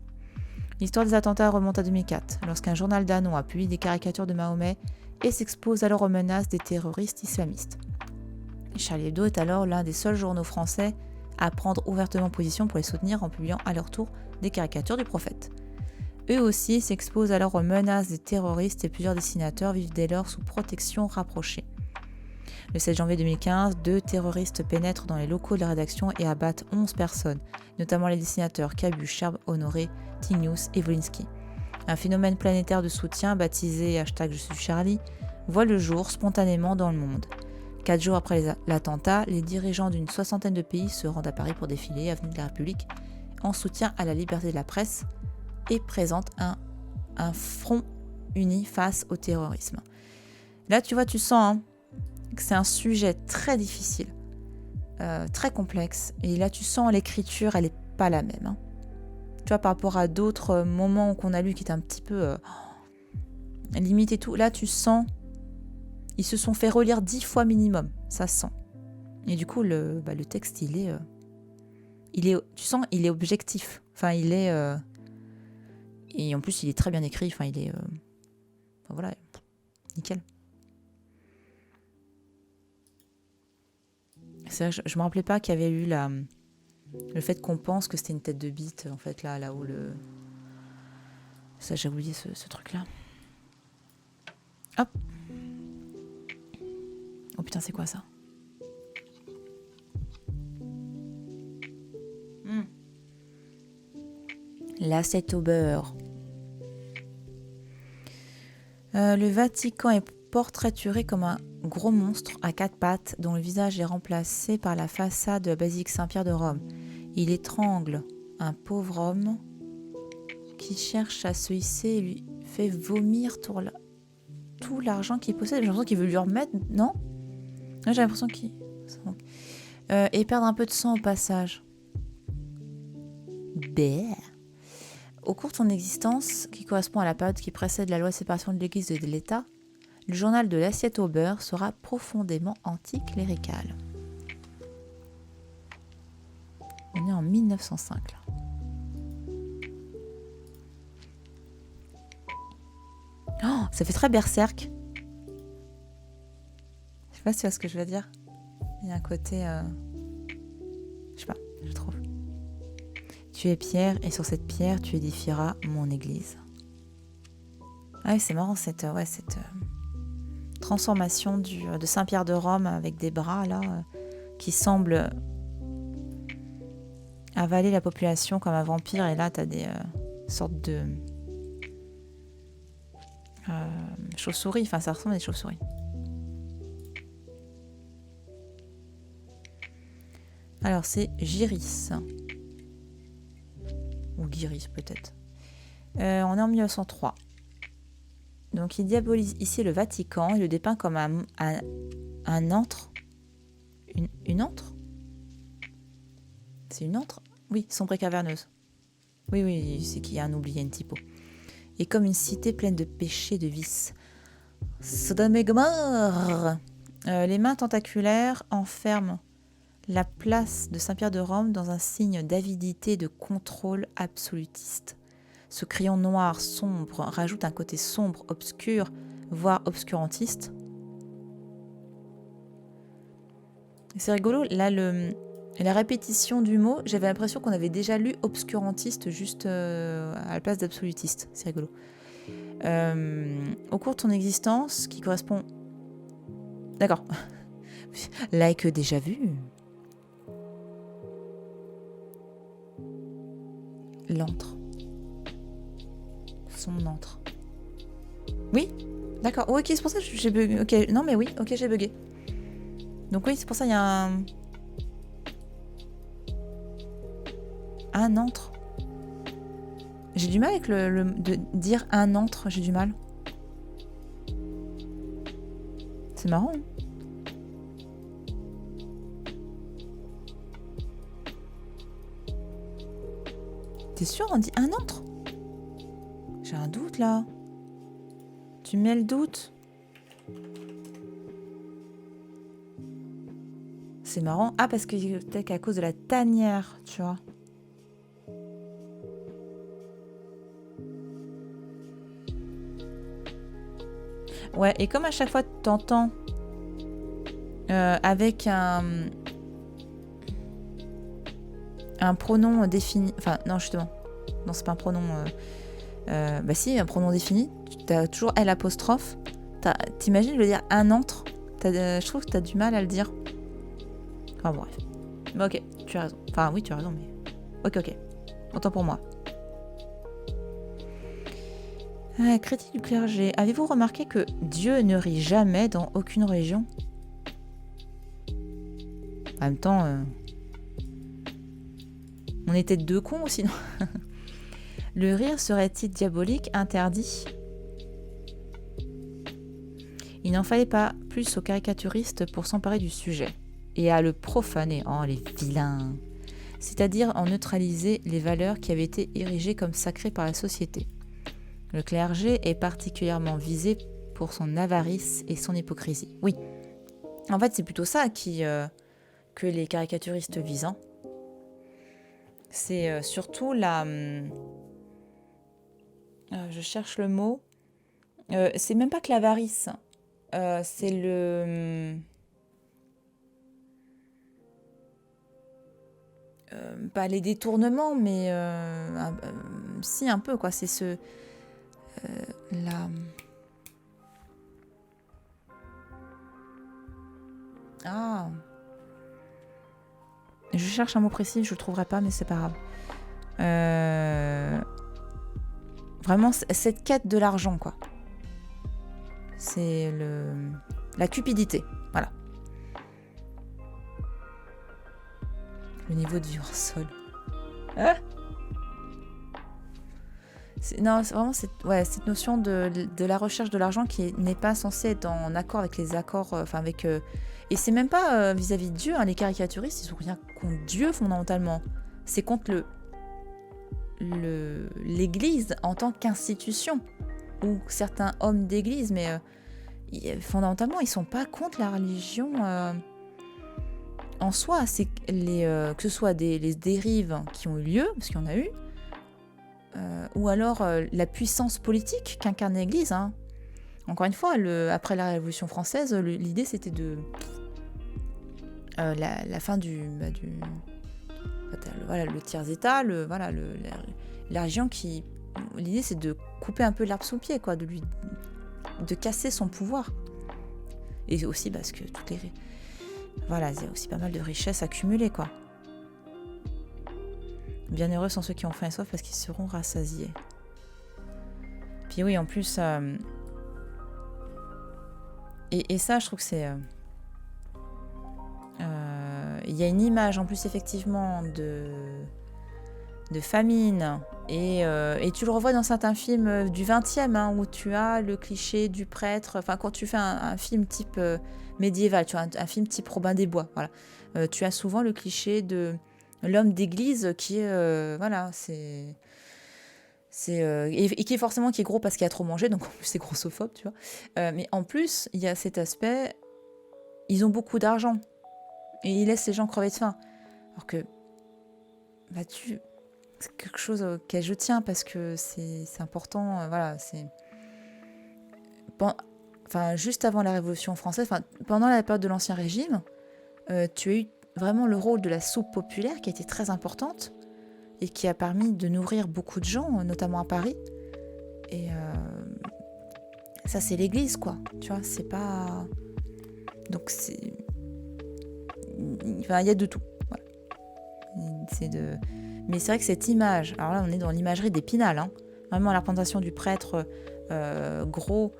L'histoire des attentats remonte à 2004, lorsqu'un journal danois publie des caricatures de Mahomet et s'expose alors aux menaces des terroristes islamistes. Charlie Hebdo est alors l'un des seuls journaux français à prendre ouvertement position pour les soutenir en publiant à leur tour des caricatures du prophète. Eux aussi s'exposent alors aux menaces des terroristes et plusieurs dessinateurs vivent dès lors sous protection rapprochée. Le 7 janvier 2015, 2 terroristes pénètrent dans les locaux de la rédaction et abattent 11 personnes, notamment les dessinateurs Cabu, Charb, Honoré, Tignous et Wolinski. Un phénomène planétaire de soutien, baptisé # Je suis Charlie, voit le jour spontanément dans le monde. 4 jours après l'attentat, les dirigeants d'une 60aine de pays se rendent à Paris pour défiler avenue de la République en soutien à la liberté de la presse et présentent un front uni face au terrorisme. Là, tu vois, tu sens que c'est un sujet très difficile, très complexe. Et là, tu sens l'écriture, elle n'est pas la même. Tu vois, par rapport à d'autres moments qu'on a lus qui étaient un petit peu limite et tout. Là, tu sens, ils se sont fait relire 10 fois minimum, ça sent. Et du coup, le texte, tu sens, il est objectif. Enfin, il est, et en plus, il est très bien écrit. Enfin, il est, voilà, nickel. C'est vrai, je me rappelais pas qu'il y avait eu Le fait qu'on pense que c'était une tête de bite, en fait, là où le... Ça, j'ai oublié ce truc-là. Hop. Oh putain, c'est quoi ça? L'assiette au beurre. Le Vatican est portraituré comme un gros monstre à quatre pattes dont le visage est remplacé par la façade de la basilique Saint-Pierre de Rome. Il étrangle un pauvre homme qui cherche à se hisser et lui fait vomir tout l'argent qu'il possède. J'ai l'impression qu'il veut lui remettre, non? J'ai l'impression qu'il... et perdre un peu de sang au passage. Bé. Au cours de son existence, qui correspond à la période qui précède la loi de séparation de l'Église et de l'État, le journal de l'assiette au beurre sera profondément anticlérical. On est en 1905 là. Oh, ça fait très berserk. Je sais pas si tu vois ce que je veux dire. Il y a un côté... Je sais pas, je trouve. Tu es pierre et sur cette pierre tu édifieras mon église. Ah oui, c'est marrant cette transformation de Saint-Pierre de Rome avec des bras là qui semblent avaler la population comme un vampire, et là t'as des sortes de chauves-souris, enfin ça ressemble à des chauves-souris. Alors c'est Giris. Ou Giris peut-être. On est en 1903. Donc il diabolise ici le Vatican et le dépeint comme un antre. Une antre? C'est une antre? Oui, sombre et caverneuse. Oui, c'est qu'il y a un oublié, une typo. Et comme une cité pleine de péchés, de vices. Sodome et Gomorrhe. Les mains tentaculaires enferment la place de Saint-Pierre de Rome dans un signe d'avidité et de contrôle absolutiste. Ce crayon noir sombre rajoute un côté sombre, obscur, voire obscurantiste. C'est rigolo, là, la répétition du mot, j'avais l'impression qu'on avait déjà lu obscurantiste juste à la place d'absolutiste. C'est rigolo. Au cours de ton existence, qui correspond... D'accord. Like déjà vu. L'antre. Son antre. Oui, d'accord. Oh, ok, c'est pour ça que j'ai bugué. Ok, non mais oui, ok, j'ai bugué. Donc oui, c'est pour ça qu'il y a un antre. J'ai du mal avec de dire un antre, j'ai du mal. C'est marrant. Hein. T'es sûr, on dit un antre? J'ai un doute là. Tu mets le doute? C'est marrant. Ah, parce que peut-être qu'à cause de la tanière, tu vois. Ouais, et comme à chaque fois t'entends avec un pronom défini... Enfin, non, justement. Non, c'est pas un pronom... bah si, un pronom défini. T'as toujours L apostrophe. T'imagines, je veux dire un antre. Je trouve que t'as du mal à le dire. Enfin bref. Bah, ok, tu as raison. Enfin oui, tu as raison, mais... Ok. Autant pour moi. Critique du clergé. Avez-vous remarqué que Dieu ne rit jamais dans aucune religion? En même temps... On était deux cons aussi, non? Le rire serait-il diabolique, interdit? Il n'en fallait pas plus aux caricaturistes pour s'emparer du sujet et à le profaner, oh les vilains, c'est-à-dire en neutraliser les valeurs qui avaient été érigées comme sacrées par la société. Le clergé est particulièrement visé pour son avarice et son hypocrisie. Oui, en fait c'est plutôt ça que les caricaturistes visent. Hein. C'est surtout la... je cherche le mot. C'est même pas que l'avarice. C'est le... pas les détournements, mais si un peu quoi. C'est la... Ah, je cherche un mot précis, je le trouverai pas, mais c'est pas grave. Vraiment, cette quête de l'argent, quoi. C'est la cupidité, voilà. Le niveau de vie hors sol. Hein? Non, c'est vraiment cette notion de la recherche de l'argent qui n'est pas censée être en accord avec les accords, avec... et c'est même pas vis-à-vis de Dieu, hein, les caricaturistes, ils ont rien contre Dieu fondamentalement. C'est contre l'Église en tant qu'institution, ou certains hommes d'Église, mais fondamentalement, ils sont pas contre la religion en soi. C'est que ce soit les dérives qui ont eu lieu, parce qu'il y en a eu, ou alors la puissance politique qu'incarne l'Église. Hein. Encore une fois, après la Révolution française, l'idée c'était de la fin le tiers-état, la région qui... L'idée c'est de couper un peu l'herbe sous le pied, quoi, de casser son pouvoir. Et aussi parce que voilà, il y a aussi pas mal de richesses accumulées, quoi. Bienheureux sont ceux qui ont faim et soif parce qu'ils seront rassasiés. Puis oui, en plus... et ça, je trouve que c'est... Il y a une image, en plus, effectivement, de famine. Et tu le revois dans certains films du 20e, hein, où tu as le cliché du prêtre. Enfin, quand tu fais un film type médiéval, tu vois, un film type Robin des Bois, voilà. Tu as souvent le cliché de l'homme d'église qui est... voilà, et qui est forcément qui est gros parce qu'il a trop mangé, donc en plus c'est grossophobe, tu vois. Mais en plus, il y a cet aspect, ils ont beaucoup d'argent et ils laissent les gens crever de faim. Alors que, c'est quelque chose auquel je tiens parce que c'est important, voilà, c'est... juste avant la Révolution française, pendant la période de l'Ancien Régime, tu as eu vraiment le rôle de la soupe populaire qui a été très importante et qui a permis de nourrir beaucoup de gens, notamment à Paris. Et ça, c'est l'Église, quoi. Tu vois, c'est pas... Donc, c'est... il y a de tout. Voilà. Mais c'est vrai que cette image... Alors là, on est dans l'imagerie d'Épinal. Hein. Vraiment, la représentation du prêtre gros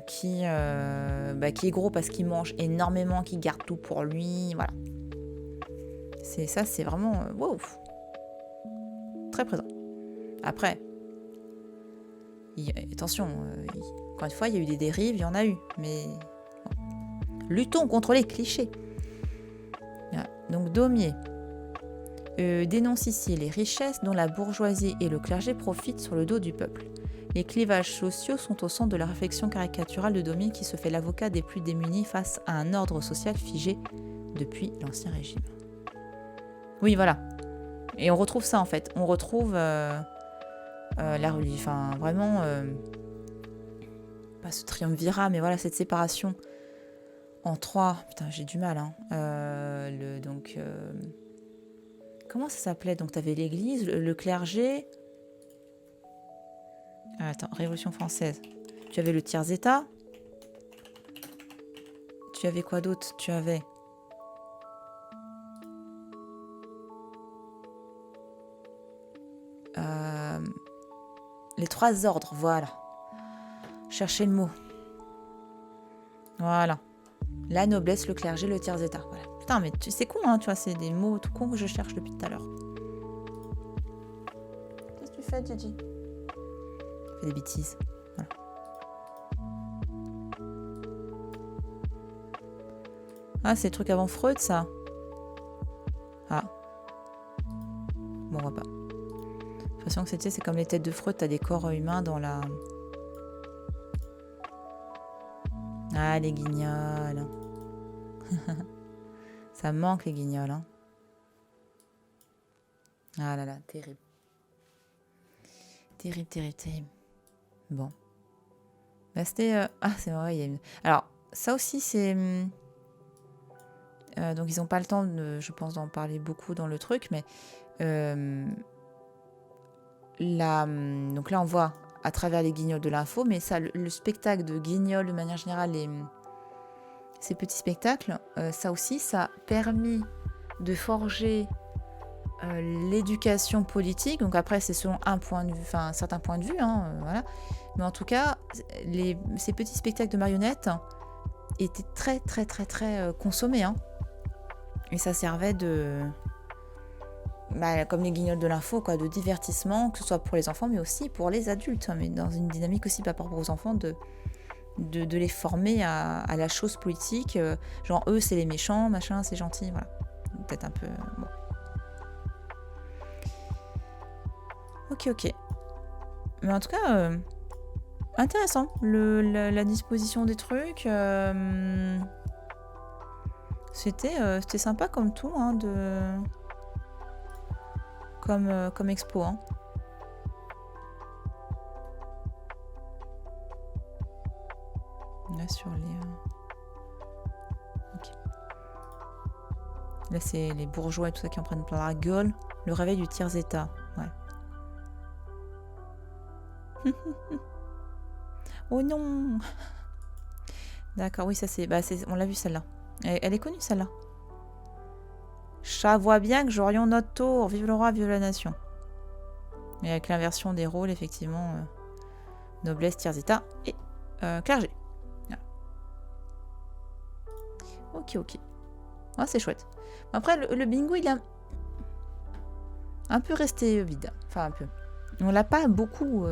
qui est gros parce qu'il mange énormément, qui garde tout pour lui. Voilà. C'est vraiment... wow. Très présent. Après, attention, encore une fois, il y a eu des dérives, il y en a eu, mais bon. Luttons contre les clichés. Voilà. Donc Daumier dénonce ici les richesses dont la bourgeoisie et le clergé profitent sur le dos du peuple. Les clivages sociaux sont au centre de la réflexion caricaturale de Daumier qui se fait l'avocat des plus démunis face à un ordre social figé depuis l'Ancien Régime. Oui, voilà. Et on retrouve ça en fait. On retrouve la religion, enfin vraiment, pas ce triumvirat, mais voilà cette séparation en trois. Putain, j'ai du mal. Hein. Comment ça s'appelait? Donc, tu avais l'Église, le clergé. Attends, Révolution française. Tu avais le tiers-état. Tu avais quoi d'autre? Tu avais... les trois ordres, voilà. Cherchez le mot. Voilà. La noblesse, le clergé, le tiers-état. Voilà. Putain, mais c'est con, hein, tu vois, c'est des mots tout cons que je cherche depuis tout à l'heure. Qu'est-ce que tu fais, Gigi? Je fais des bêtises. Voilà. Ah, c'est le truc avant Freud, ça. Ah. Bon, on voit pas. J'ai l'impression que c'est comme les têtes de Freud, t'as des corps humains dans la... Ah, les guignols. Ça manque, les guignols. Hein. Ah là là, terrible. Terrible, terrible, terrible. Bon. Bah, c'était... Ah, c'est vrai, il y a une... Alors, ça aussi, c'est... Donc ils n'ont pas le temps, je pense, d'en parler beaucoup dans le truc, mais euh, donc là on voit à travers les guignols de l'info, mais ça, le spectacle de guignols de manière générale, ces petits spectacles, ça aussi, ça a permis de forger l'éducation politique. Donc après, c'est selon un certain point de vue, hein, voilà. Mais en tout cas, ces petits spectacles de marionnettes étaient très, très, très, très consommés, hein. Et ça servait comme les guignols de l'info, quoi, de divertissement, que ce soit pour les enfants, mais aussi pour les adultes, hein, mais dans une dynamique aussi par rapport aux enfants de les former à la chose politique, genre eux c'est les méchants, machin, c'est gentil, voilà. Peut-être un peu... Bon. Ok. Mais en tout cas, intéressant, la disposition des trucs. C'était sympa comme tout, hein, comme expo, hein. Là, sur les... Ok. Là, c'est les bourgeois et tout ça qui en prennent plein la gueule. Le réveil du tiers-état, ouais. Oh non. D'accord, oui, ça c'est... on l'a vu celle-là. Elle est connue, celle-là. Chat voit bien que j'orions notre tour. Vive le roi, vive la nation. Et avec l'inversion des rôles, effectivement, noblesse, tiers-état et clergé. Voilà. Ok. Ah, c'est chouette. Après, le bingo, il a un peu resté vide. Enfin, un peu. On l'a pas beaucoup...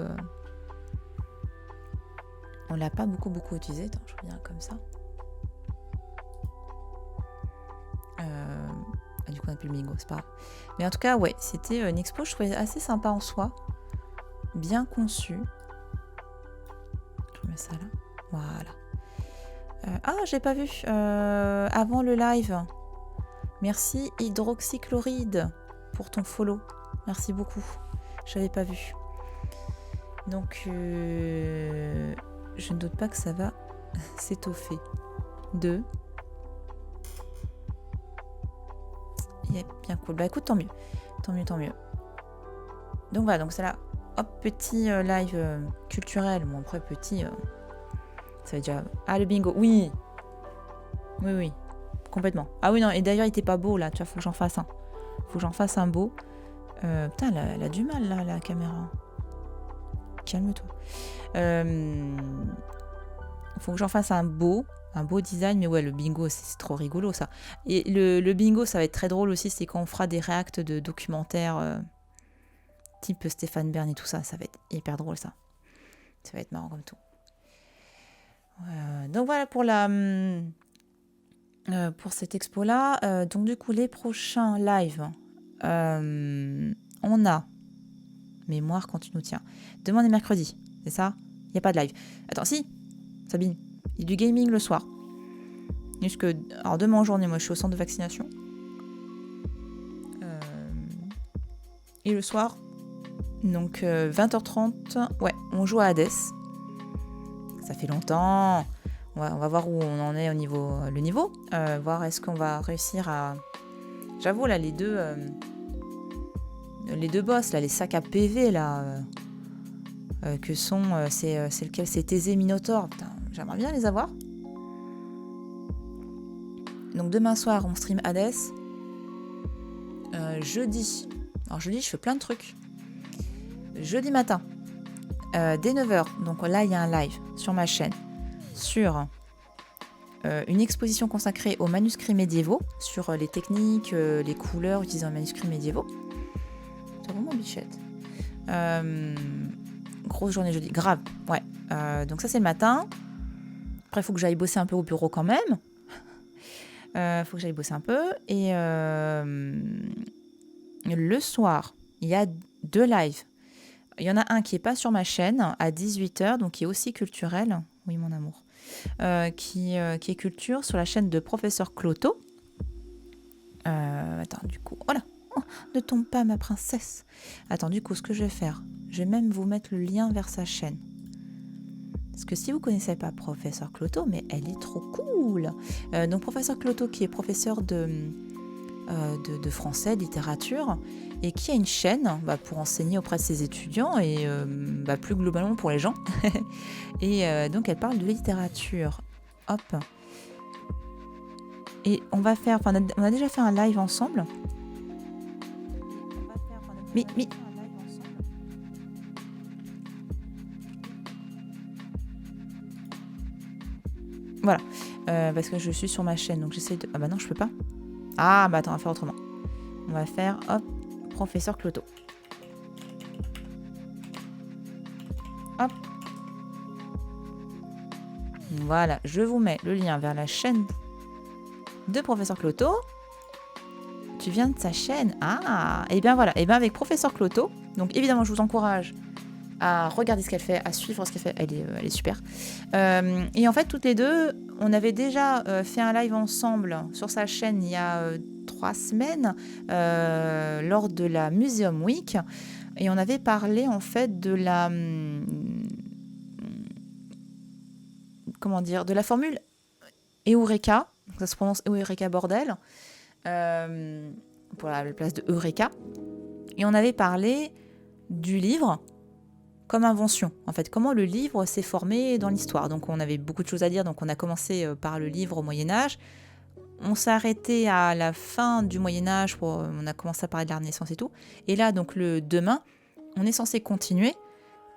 On l'a pas beaucoup utilisé. Attends, je reviens comme ça. Du coup, on n'a plus le bingo, c'est pas grave. Mais en tout cas, ouais, c'était une expo, je trouvais assez sympa en soi. Bien conçue. Je remets ça là. Voilà. J'ai pas vu. Avant le live. Merci Hydroxychloride pour ton follow. Merci beaucoup. J'avais pas vu. Donc, je ne doute pas que ça va s'étoffer. 2. Yeah, bien cool. Bah écoute, tant mieux. Donc voilà, donc c'est là. Hop, petit live culturel. Bon, après, petit, ça va déjà... Ah, le bingo, oui. Complètement. Ah oui, non, et d'ailleurs, il était pas beau, là. Tu vois, faut que j'en fasse un. Un beau. Putain, elle a du mal, là, la caméra. Calme-toi. Faut que j'en fasse un beau design, mais ouais, le bingo, c'est trop rigolo, ça. Et le bingo, ça va être très drôle aussi, c'est quand on fera des réacts de documentaires type Stéphane Bern et tout ça, ça va être hyper drôle, ça. Ça va être marrant comme tout. Donc voilà pour cette expo-là. Donc du coup, les prochains lives, on a mémoire quand tu nous tiens. Demain et mercredi, c'est ça? Il n'y a pas de live. Attends, si, Sabine, il y a du gaming le soir. Alors demain en journée, moi je suis au centre de vaccination. Et le soir, donc 20h30, ouais, on joue à Hades. Ça fait longtemps. On va voir où on en est au niveau. Voir est-ce qu'on va réussir à... J'avoue, là, les deux boss, là, les sacs à PV, là, que sont... c'est lequel? C'est Thésée Minotaur. Putain, j'aimerais bien les avoir. Donc demain soir, on stream Hades. Jeudi. Alors jeudi, je fais plein de trucs. Jeudi matin, dès 9h. Donc là, il y a un live sur ma chaîne. Sur une exposition consacrée aux manuscrits médiévaux. Sur les techniques, les couleurs utilisées en manuscrits médiévaux. C'est vraiment bichette. Grosse journée jeudi. Grave, ouais. Donc ça, c'est le matin. Après, il faut que j'aille bosser un peu au bureau quand même. Faut que j'aille bosser un peu. Et le soir, il y a 2 lives. Il y en a un qui n'est pas sur ma chaîne à 18h, donc qui est aussi culturel. Oui, mon amour. Qui est culture sur la chaîne de Professeur Cloto. Attends, du coup... Oh là, ne tombe pas, ma princesse. Attends, du coup, ce que je vais faire, je vais même vous mettre le lien vers sa chaîne. Parce que si vous ne connaissez pas Professeur Cloto, mais elle est trop cool. Donc Professeur Cloto qui est professeur de français, de littérature, et qui a une chaîne pour enseigner auprès de ses étudiants et plus globalement pour les gens. Et donc elle parle de littérature. Hop. Et on va faire, on a déjà fait un live ensemble. Mais voilà, parce que je suis sur ma chaîne, donc j'essaie de... Ah bah non, je peux pas. Ah bah attends, on va faire autrement. On va faire, hop, Professeur Cloto. Hop. Voilà, je vous mets le lien vers la chaîne de Professeur Cloto. Tu viens de sa chaîne. Ah, et bien voilà, et bien avec Professeur Cloto, donc évidemment je vous encourage à regarder ce qu'elle fait, à suivre ce qu'elle fait, elle est super. Et en fait, toutes les deux, on avait déjà fait un live ensemble sur sa chaîne il y a 3 semaines, lors de la Museum Week, et on avait parlé en fait de la... comment dire, de la formule Eureka, ça se prononce Eureka bordel, pour la place de Eureka, et on avait parlé du livre comme invention, en fait, comment le livre s'est formé dans l'histoire. Donc on avait beaucoup de choses à dire, donc on a commencé par le livre au Moyen-Âge, on s'est arrêté à la fin du Moyen-Âge, on a commencé à parler de la Renaissance et tout, et là, donc demain, on est censé continuer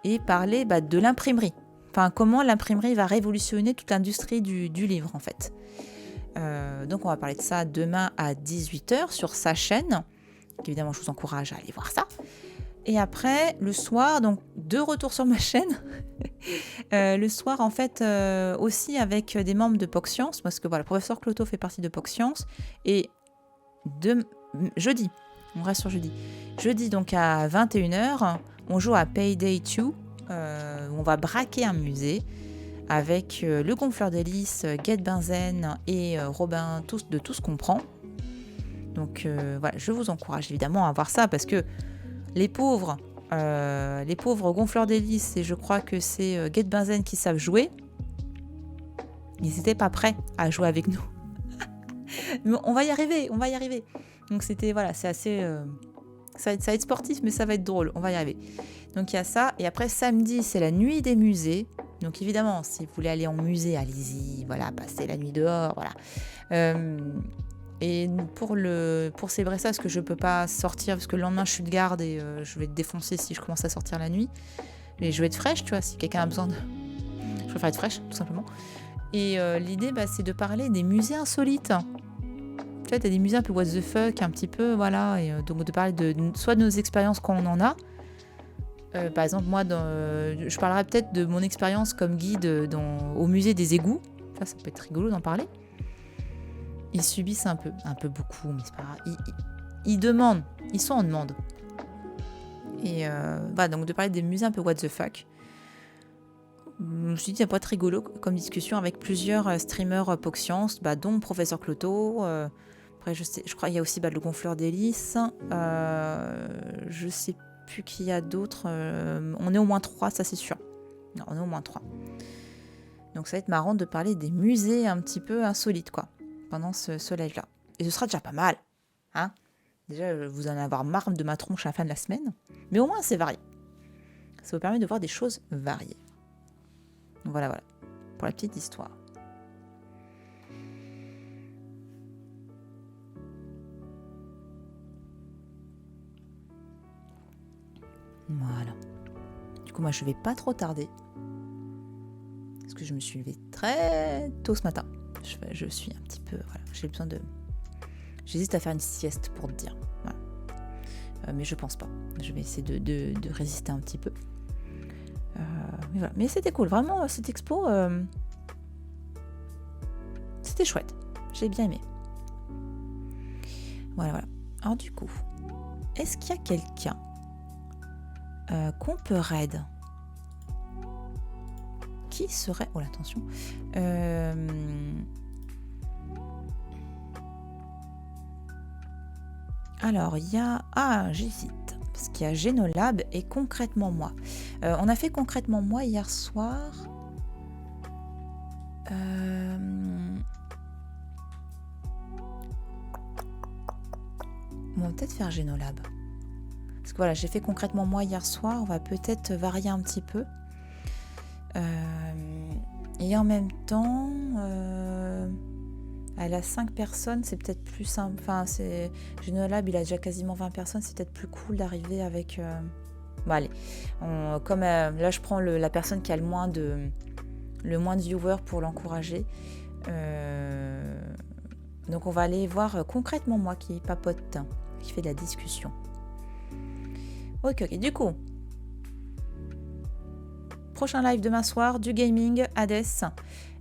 et parler de l'imprimerie, enfin comment l'imprimerie va révolutionner toute l'industrie du livre, en fait. Donc on va parler de ça demain à 18h sur sa chaîne, évidemment je vous encourage à aller voir ça. Et après, le soir, donc de retour sur ma chaîne, le soir en fait aussi avec des membres de POC Science, parce que voilà, le professeur Cloto fait partie de POC Science, et jeudi, on reste sur jeudi donc à 21h, on joue à Payday 2, on va braquer un musée avec le gonfleur d'hélice, Get Benzen et Robin de Tous Comprend. Donc voilà, je vous encourage évidemment à voir ça, parce que les pauvres gonfleurs d'hélice, et je crois que c'est Get Benzen qui savent jouer, ils n'étaient pas prêts à jouer avec nous. Mais on va y arriver. Donc c'était, voilà, c'est assez... ça va être sportif, mais ça va être drôle, on va y arriver. Donc il y a ça, et après samedi, c'est la nuit des musées. Donc évidemment, si vous voulez aller en musée, allez-y, voilà, passez la nuit dehors, voilà. Et pour célébrer ça, parce que je peux pas sortir, parce que le lendemain je suis de garde et je vais te défoncer si je commence à sortir la nuit. Mais je vais être fraîche, tu vois, si quelqu'un a besoin de... Je préfère être fraîche, tout simplement. Et l'idée, c'est de parler des musées insolites. Tu vois, t'as des musées un peu what the fuck, un petit peu, voilà. Et donc de parler soit de nos expériences quand on en a. Par exemple, moi, je parlerai peut-être de mon expérience comme guide au musée des égouts. Ça peut être rigolo d'en parler. Ils subissent un peu beaucoup, mais c'est pas grave. Ils demandent, ils sont en demande. Et voilà, donc de parler des musées un peu what the fuck. Je me suis dit, ça peut être rigolo comme discussion avec plusieurs streamers POC Science, dont Professeur Cloto. Après, je crois qu'il y a aussi le gonfleur d'hélice. Je sais plus qui y a d'autres. On est au moins 3, ça c'est sûr. Non, on est au moins 3. Donc ça va être marrant de parler des musées un petit peu insolites, quoi, pendant ce live-là. Et ce sera déjà pas mal. Hein, déjà, vous en avoir marre de ma tronche à la fin de la semaine. Mais au moins, c'est varié. Ça vous permet de voir des choses variées. Donc voilà, pour la petite histoire. Voilà. Du coup, moi, je vais pas trop tarder. Parce que je me suis levée très tôt ce matin. Je suis un petit peu... Voilà, j'ai besoin de... J'hésite à faire une sieste, pour te dire. Voilà. Mais je pense pas. Je vais essayer de résister un petit peu. Mais voilà. Mais c'était cool. Vraiment, cette expo... C'était chouette. J'ai bien aimé. Voilà. Alors du coup, est-ce qu'il y a quelqu'un qu'on peut raid? Qui serait... Oh, attention. Alors, il y a... Ah, j'hésite. Parce qu'il y a Génolab et Concrètement Moi. On a fait Concrètement Moi hier soir. On va peut-être faire Génolab. Parce que voilà, j'ai fait concrètement moi hier soir. On va peut-être varier un petit peu. Et en même temps, elle a 5 personnes, c'est peut-être plus simple. Enfin, Génolab, il a déjà quasiment 20 personnes. C'est peut-être plus cool d'arriver avec... Bon, allez. Comme là, je prends la personne qui a le moins de viewers pour l'encourager. Donc, on va aller voir concrètement moi qui papote, qui fait de la discussion. Ok. Du coup, prochain live demain soir, du gaming, Hades.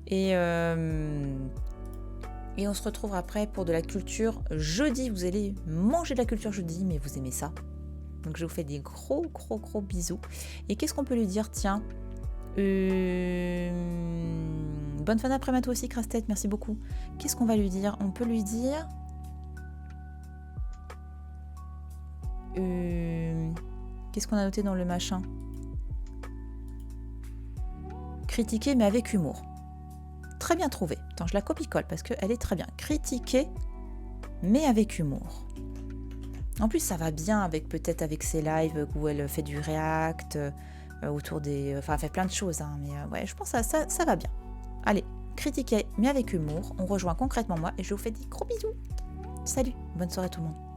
Et on se retrouve après pour de la culture jeudi. Vous allez manger de la culture jeudi, mais vous aimez ça. Donc je vous fais des gros bisous. Et qu'est-ce qu'on peut lui dire? Tiens, bonne fin d'après-midi à toi aussi, Crasse-Tête, merci beaucoup. Qu'est-ce qu'on va lui dire? On peut lui dire... Qu'est-ce qu'on a noté dans le machin? Critiquer mais avec humour. Très bien trouvé. Attends, je la copie-colle parce qu'elle est très bien. Critiquer mais avec humour. En plus, ça va bien peut-être avec ses lives où elle fait du react autour des... Enfin, elle fait plein de choses, hein, mais ouais, je pense que ça va bien. Allez, critiquer, mais avec humour. On rejoint concrètement moi et je vous fais des gros bisous. Salut, bonne soirée tout le monde.